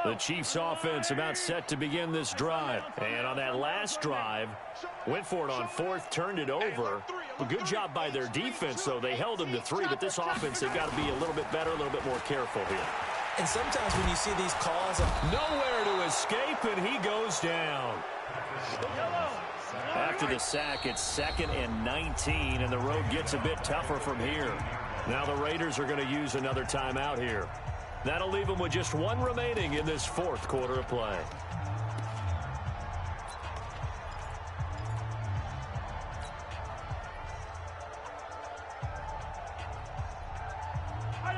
The Chiefs offense about set to begin this drive. And on that last drive, went for it on 4th, turned it over. A good job by their defense, though. They held them to 3, but this offense, they've got to be a little bit better, a little bit more careful here. And sometimes when you see these calls, nowhere to escape, and he goes down. After the sack, it's 2nd and 19, and the road gets a bit tougher from here. Now the Raiders are going to use another timeout here. That'll leave them with just 1 remaining in this 4th quarter of play.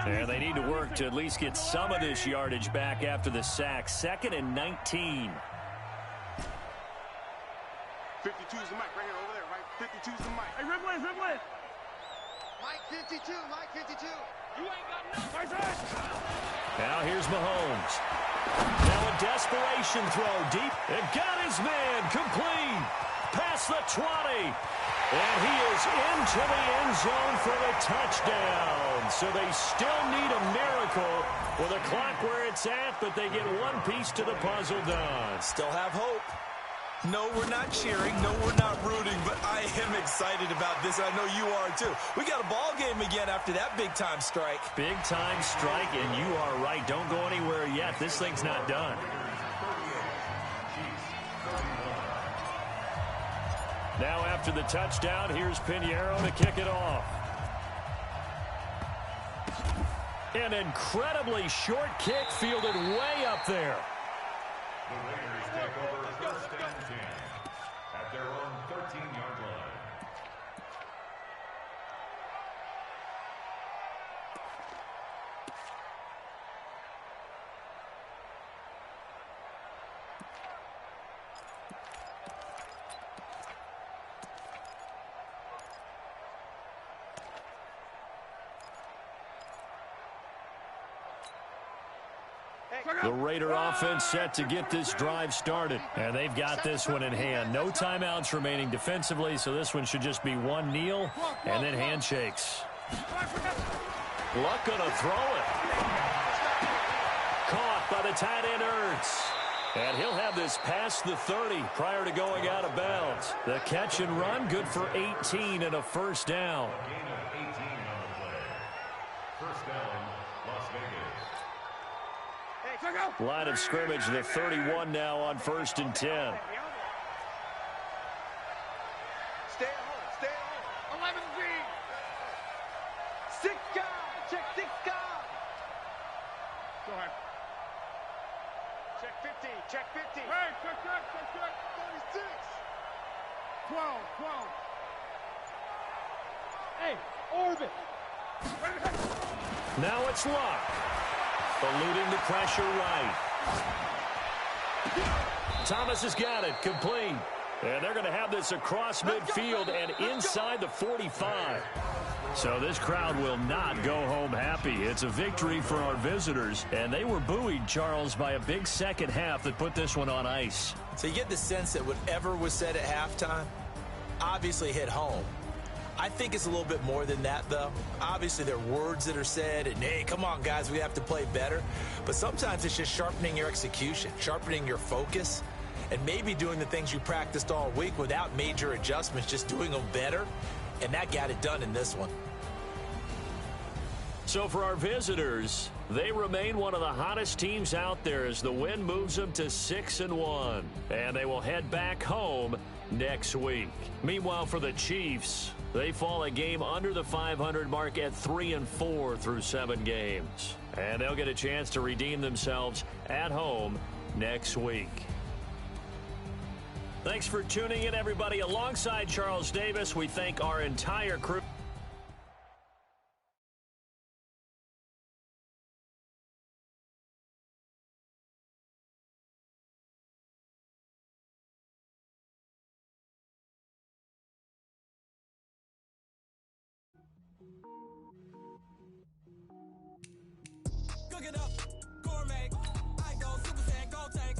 And they need to work to at least get some of this yardage back after the sack. 2nd and 19. 52 is the mic right here over there, right? 52 is the mic. Hey, Riblin. Mike 52, Mike 52. You ain't got nothing. Now here's Mahomes. Now a desperation throw deep. And got his man complete. Past the 20. And he is into the end zone for the touchdown. So they still need a miracle with a clock where it's at, but they get one piece to the puzzle done. still have hope. No, we're not cheering. No, we're not rooting, but I am excited about this. I know you are, too. We got a ball game again after that big-time strike. Big-time strike, and you are right. Don't go anywhere yet. This thing's not done. Now after the touchdown, here's Pinheiro to kick it off. An incredibly short kick fielded way up there. The Raiders take over 1st and 10 at their own 13-yard line. The Raider offense set to get this drive started. And they've got this one in hand. No timeouts remaining defensively, so this one should just be one kneel and then handshakes. Luck gonna throw it. Caught by the tight end Ertz. And he'll have this past the 30 prior to going out of bounds. The catch and run, good for 18 and a first down. A gain of 18 on the play. First down, Las Vegas. Line of scrimmage, the 31 now on 1st and 10. Stay at home. Stay at home. 11 deep. 6 guys. Check 6 guys. Go ahead. Check 15. Check 15. Hey, check. 36. 12. Hey, orbit. Now it's Luck. Eluding the pressure right. Thomas has got it. Complete. And they're going to have this across midfield and inside the 45. So this crowd will not go home happy. It's a victory for our visitors. And they were buoyed, Charles, by a big second half that put this one on ice. So you get the sense that whatever was said at halftime obviously hit home. I think it's a little bit more than that, though. Obviously, there are words that are said, and, hey, come on, guys, we have to play better. But sometimes it's just sharpening your execution, sharpening your focus, and maybe doing the things you practiced all week without major adjustments, just doing them better. And that got it done in this one. So for our visitors, they remain one of the hottest teams out there as the win moves them to 6-1. And they will head back home next week. Meanwhile, for the Chiefs, they fall a game under the 500 mark at 3-4 through 7 games. And they'll get a chance to redeem themselves at home next week. Thanks for tuning in, everybody. Alongside Charles Davis, we thank our entire crew. Cook it up, gourmet. I go Super Saiyan, go tank.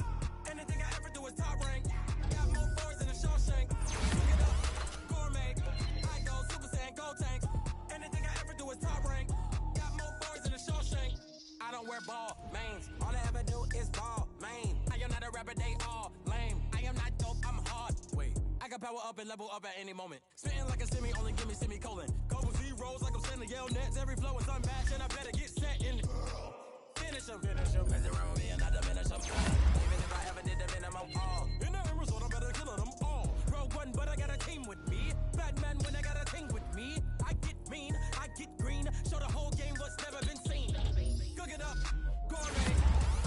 Anything I ever do is top rank. Got more birds than a Shawshank. Cook it up, gourmet. I go Super Saiyan, go tank. Anything I ever do is top rank. Got more birds than a Shawshank. I don't wear ball mains. All I ever do is ball main. I am not a rapper, they all lame. I am not dope, I'm hard. Wait, I can power up and level up at any moment. Spitting like a semi, only give me semicolon. Couple zeros like I'm sending yell nets. Every flow is unmatched and I better get set in it. Finish him. Mess around with me and I diminish him. Even if I ever did the minimum, all. In the end result, I better kill them all. Rogue one, but I got a team with me. Batman when I got a team with me. I get mean, I get green. Show the whole game what's never been seen. Cook it up, gourmet.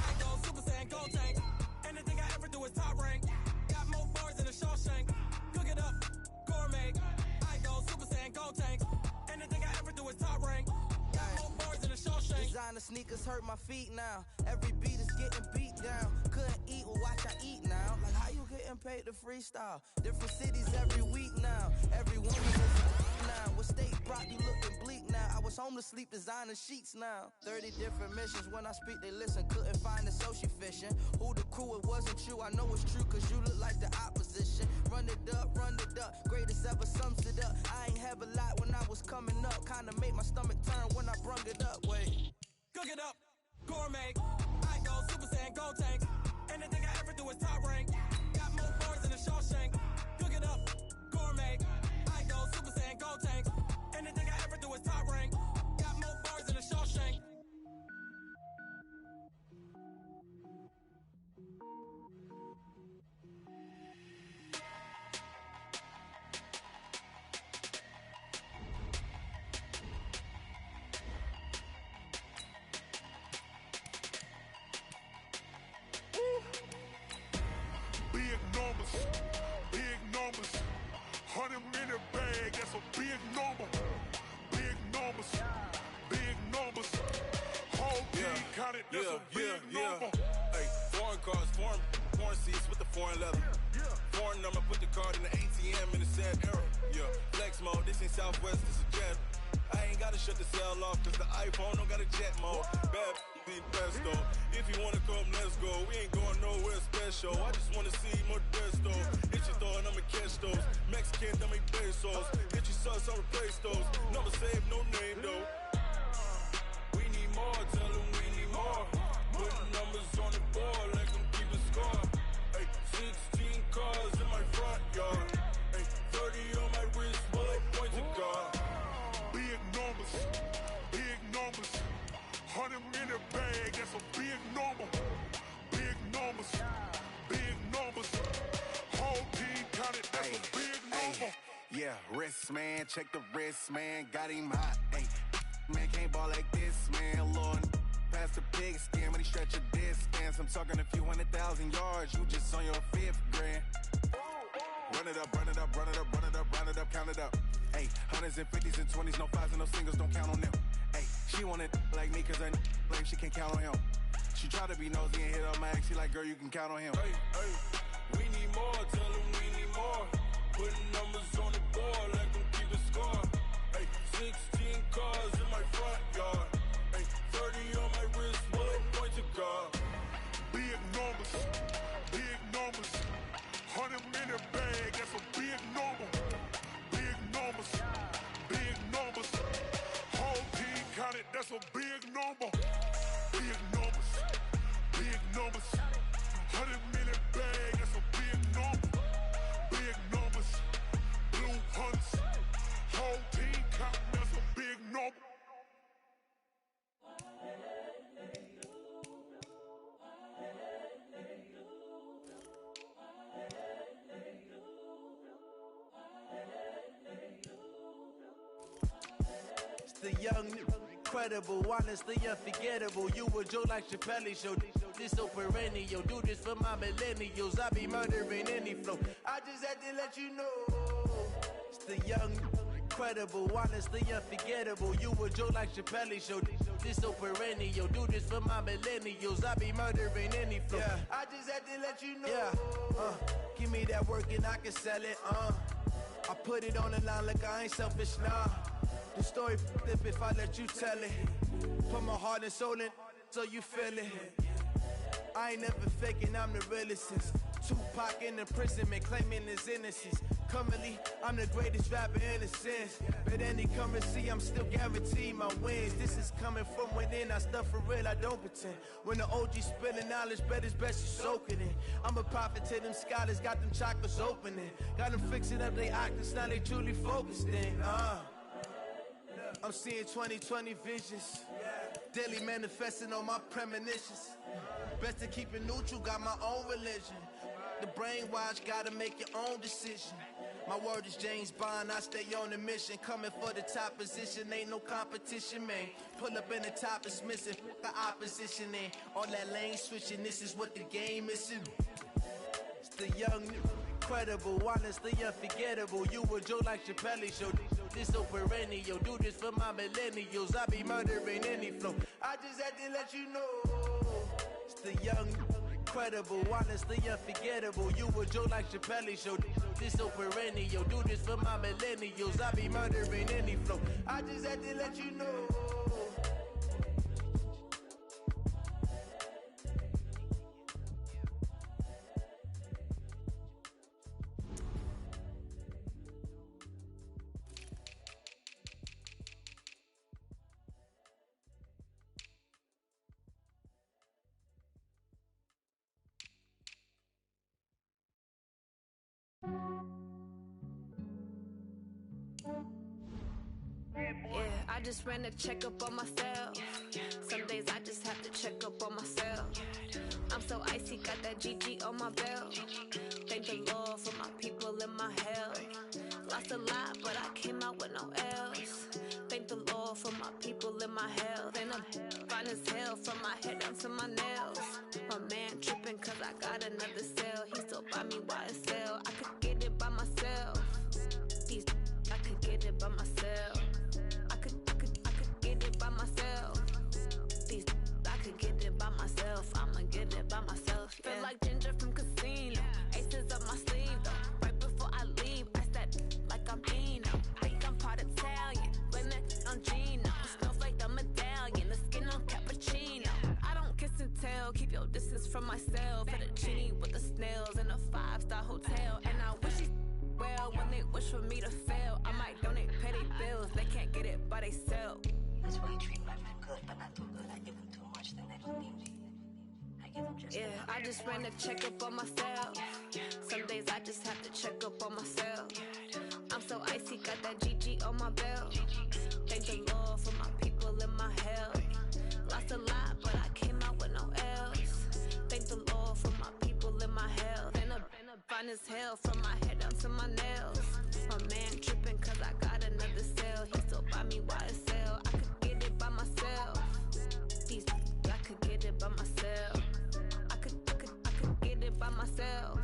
I go Super Saiyan, go tank. Anything I ever do is top rank. Got more bars than a Shawshank. Cook it up, gourmet. I go Super Saiyan, go tank. Anything I ever do is top rank. Got more bars than a Shawshank. Designer sneakers hurt my feet now. Every beat is getting beat down. Couldn't eat, well watch I eat now. Like how you getting paid to freestyle? Different cities every week now. Every woman is now. What state brought you looking bleak now? I was home to sleep, designer sheets now. 30 different missions. When I speak, they listen. Couldn't find it, so she fishing. Who the crew? It wasn't you. I know it's true, cause you look like the opposition. Run it up, run it up. Greatest ever sums it up. I ain't have a lot when I was coming up. Kinda made my stomach turn when I brung it up. Wait. Cook it up, gourmet. I go Super Saiyan, go tank. Anything I ever do is top rank. Got more bars than a Shawshank. Cook it up, gourmet. I go Super Saiyan, go tank. Anything I ever do is top rank. Got more bars than a Shawshank. Big numbers, big numbers. 100-minute bag, that's a big number. Big numbers, big numbers. Whole team counted, that's a big number. Hey, foreign cars, foreign seats with the foreign leather. Foreign number, put the card in the ATM in the sad era. Yeah, flex mode, this ain't Southwest, this is jet. I ain't gotta shut the cell off, cause the iPhone don't got a jet mode. Bad be best though. If you wanna come, let's go. We ain't going nowhere special. I just wanna see more Modesto. Hit your throw and I'ma catch those. Mexican, dummy pesos. Hit your sus, I'll replace those. Number save, no name though. We need more, tell them we need more. Putting numbers on the board, like them keep a score. Hey, 16 cars in my front yard. Hey, 30 on my wrist, bullet point to God. Big numbers, big numbers. 100-minute bag, that's a big number. Big numbers, big numbers. Whole team counted, that's a big number. Yeah, wrist man, check the wrist man, got him hot. Hey, man can't ball like this, man. Lord, past the pig skin when he stretch a distance. I'm talking a few 100,000 yards, you just on your 5th grand. Run it up, run it up, run it up, run it up, run it up, count it up. Hey, hundreds and 50s and 20s, no 5s and no singles, don't count on them. Hey, she wanted like me cause her lame, she can't count on him. She tried to be nosy and hit up my ex, she like, girl, you can count on him. Hey, hey, we need more, tell them we need more. Putting numbers on the board, like them keep a score. Hey, 16 cars in my front yard. Hey, 30 on my wrist, bullet point to God. big numbers, big numbers. 100-minute bag, that's a big number. Big numbers, big numbers. Whole team counted, that's a big number. Big numbers, big numbers. 100-minute bag, the young, incredible, honestly unforgettable. You a joke like Chappelle Show. This so perennial. Do this for my millennials. I be murdering any flow. I just had to let you know. It's the young, incredible, honestly unforgettable. You a joke like Chappelle Show. This so perennial. Do this for my millennials. I be murdering any flow. Yeah. I just had to let you know. Yeah. Give me that work and I can sell it. I put it on the line like I ain't selfish, nah. The story flip if I let you tell it. Put my heart and soul in so you feel it. I ain't never faking, I'm the realest since Tupac in imprisonment, claiming his innocence. Currently, I'm the greatest rapper in a sense. But any currency, I'm still guaranteed my wins. This is coming from within, I stuff for real, I don't pretend. When the OG spilling knowledge, bet it's best you soak it in. I'm a prophet to them scholars, got them chakras opening. Got them fixing up they octaves, now they truly focused in. I'm seeing 2020 visions. Daily manifesting on my premonitions. Best to keep it neutral, got my own religion. The brainwash, gotta make your own decision. My word is James Bond, I stay on a mission. Coming for the top position, ain't no competition, man. Pull up in the top, it's missing, the opposition in. All that lane switching, this is what the game is. It's the young, incredible, honestly unforgettable. You a joke like Chappelle Show. This so perennial. Do this for my millennials. I be murdering any flow. I just had to let you know. It's the young, incredible, honestly unforgettable. You a joke like Chappelle Show. This so perennial. Do this for my millennials. I be murdering any flow. I just had to let you know. Yeah, I just ran a checkup on myself. Some days I just have to check up on myself. I'm so icy, got that GG on my belt. Thank the Lord for my people in my health. Lost a lot, but I came out with no L's. Thank the Lord for my people in my health. And I'm fine as hell from my head down to my nails. My man tripping cause I got another cell. He still buy me YSL. I could get it by myself. These I could get it by myself. I could get it by myself. These I could get it by myself. I'ma get it by myself. Yeah. Feel like Ginger from Casino. Aces up my sleeve though. Right before I leave, I said like I'm Eno. Think I'm part Italian. Blame it on Gino. Snowflake the medallion. The skin on cappuccino. I don't kiss and tell. Keep your distance from myself. Fettuccine with the snails in a 5-star hotel. And I wish he well when they wish for me to fail. I might donate petty bills. They can't get it by they sell. That's why you treat my men good, but not too good. I give them too much, then they don't need me. I give them just yeah, I just ran a checkup on myself. Some days I just have to check up on myself. I'm so icy, got that GG on my belt. Thank the Lord for my people in my health. Lost a lot, but I came out with no L's. Thank the Lord for my people in my health. And I'm fine as hell from my head down to my nails. My man tripping cause I got another cell. He still buy me YSL. I could get it by myself. These I could get it by myself. I could get it by myself.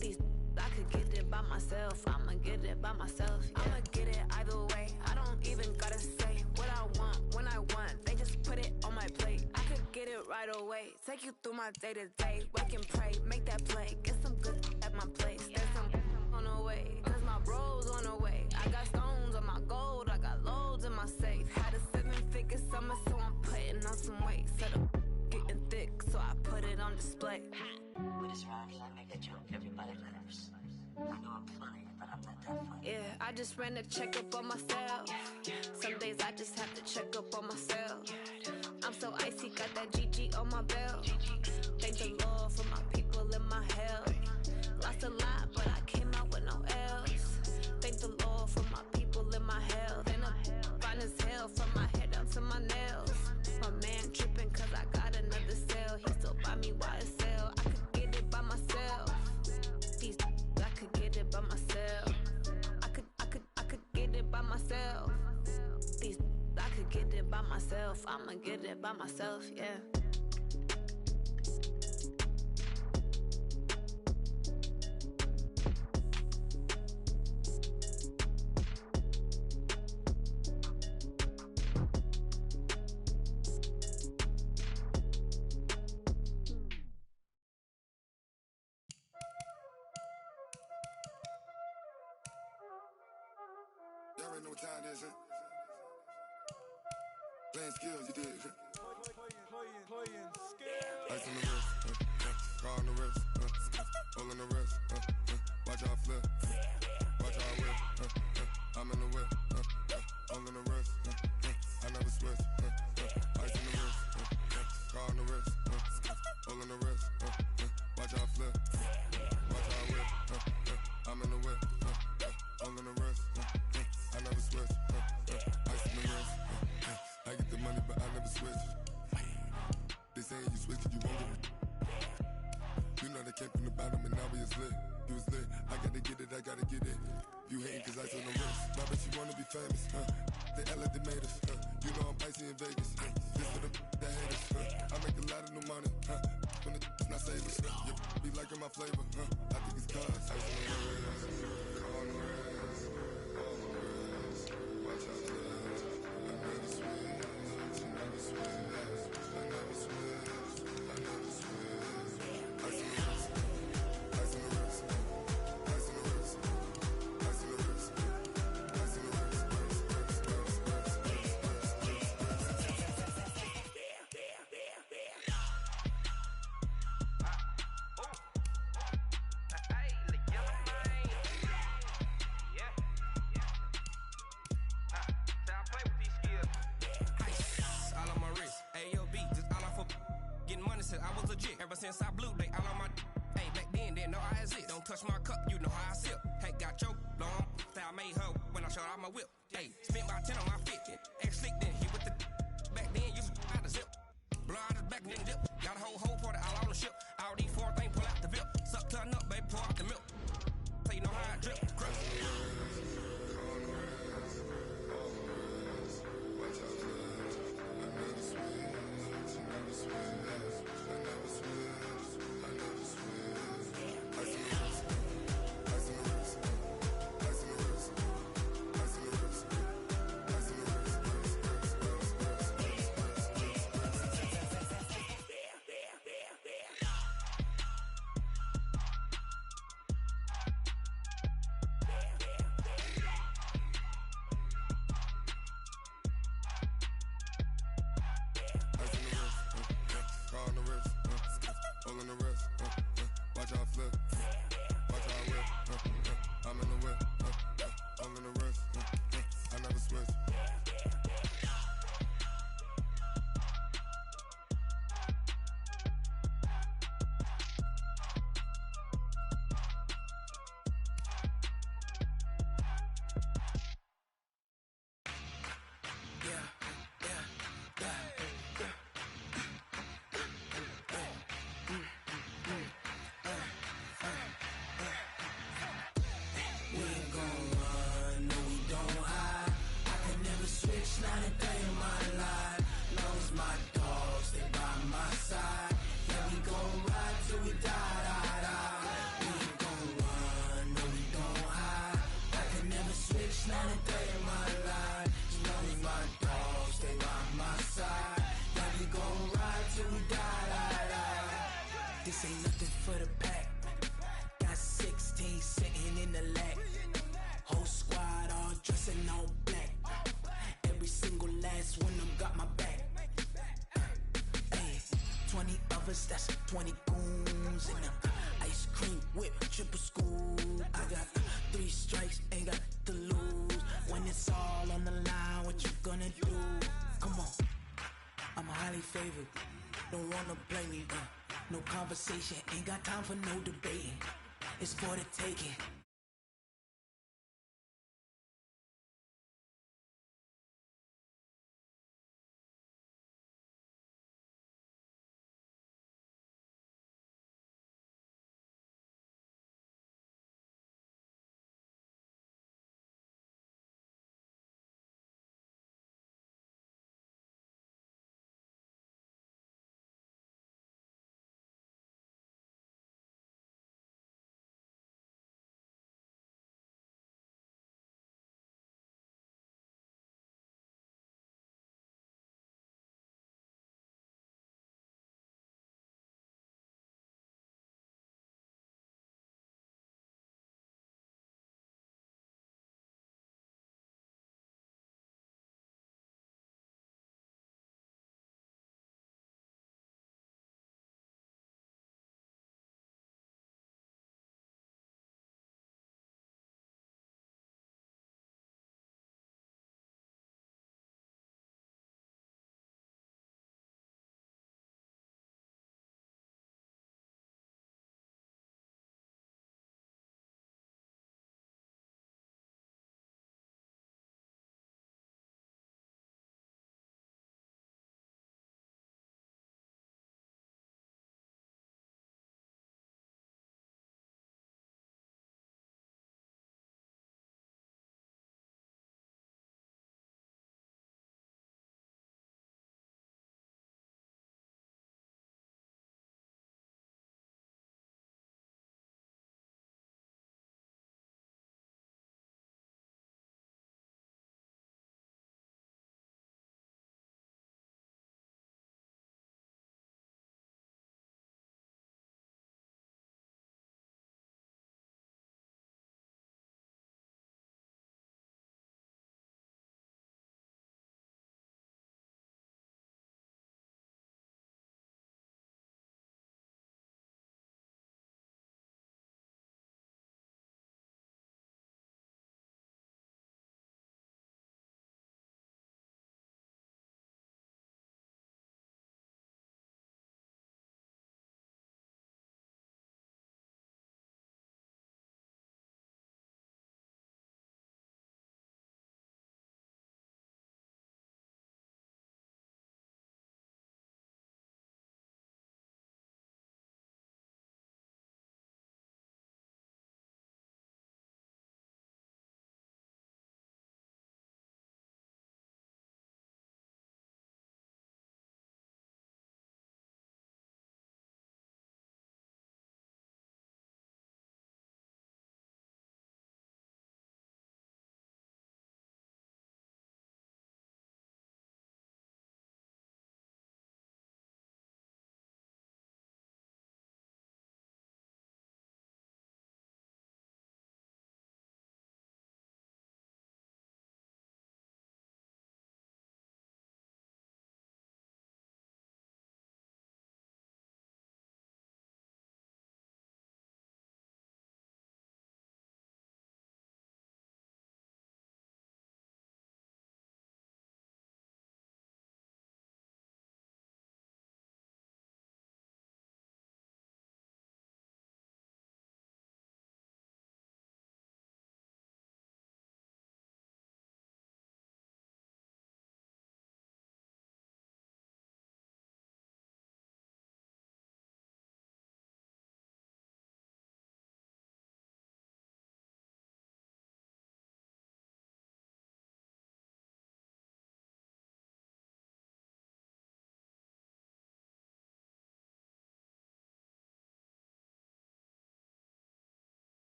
These I could get it by myself. I'ma get it by myself. Yeah. I'ma get it either way. I don't even gotta say what I want when I want. They just put it on my plate. I could get it right away. Take you through my day to day. Wake and pray, make that play. Get some good at my place. There's some on the way. Cause my bros on the way. I got stones on my gold. I got loads in my safe. Had a 7-figure summer, so I'm putting on some weight. Set up getting thick, so I put it on display. With this round, I make a joke. Everybody laughs. I know I'm funny, but I'm not that funny. Yeah, I just ran a checkup on myself. Some days I just have to check up on myself. I'm so icy, got that GG on my belt. Thank the Lord for my people in my health. Lost a lot, but I came out with no L's. Thank the Lord for my people in my health. And I'm fine as hell from my head down to my nails. My man tripping cause I got another cell. He still buy me YSL. I could get it by myself. These I could get it by myself. I could get it by myself. These get it by myself. I'ma get it by myself, yeah. Y'all already know what time it is, huh? Playing skills, you did, huh? Playing skills. Ice on the wrist, car on the wrist, hole in the wrist, watch how I flip, watch how I whip, I'm in the whip, hole in the wrist, I never switch, ice on the wrist, car on the wrist, hole in the wrist, watch how I flip, watch how I whip, I'm in the whip, hole in the wrist, I never switch, ice on the wrist, I get the money but I never switch. They saying you switch it, you won't get it. You know they came from the bottom and now we is lit. You was lit, I gotta get it, I gotta get it. You hating cause ice on the wrist. My bitch, you wanna be famous, They act like they made us, You know I'm icy in Vegas, This for the that hate us, I make a lot of new money, When it's not savers, Be liking my flavor, I think it's cause ice on the wrist, on the wrist, on the wrist. Watch out, love. I never switch, I never switch. I was legit ever since I blew they all on my hey back then didn't know I exist. Don't touch my cup, you know how I sip. Hey, got your long style made her when I showed out my whip. Hey, spent about 10 on my fit. Ex slick then hit with the back then you out the zip. Blow out his back then dip. Got a whole party all on the ship. All these four things pull out the VIP. Suck turn up, baby, pour out the milk. So you know how I drip. Crush. This ain't nothing for the pack. Got 16 sitting in the lap. Whole squad all dressing all black. Every single last one of them got my back. Hey, 20 of us, that's 20 goons in the ice cream whip, triple school. I got 3 strikes, ain't got to lose. When it's all on the line, what you gonna do? Come on, I'm highly favored. Don't wanna blame me, no conversation, ain't got time for no debating. It's for the taking.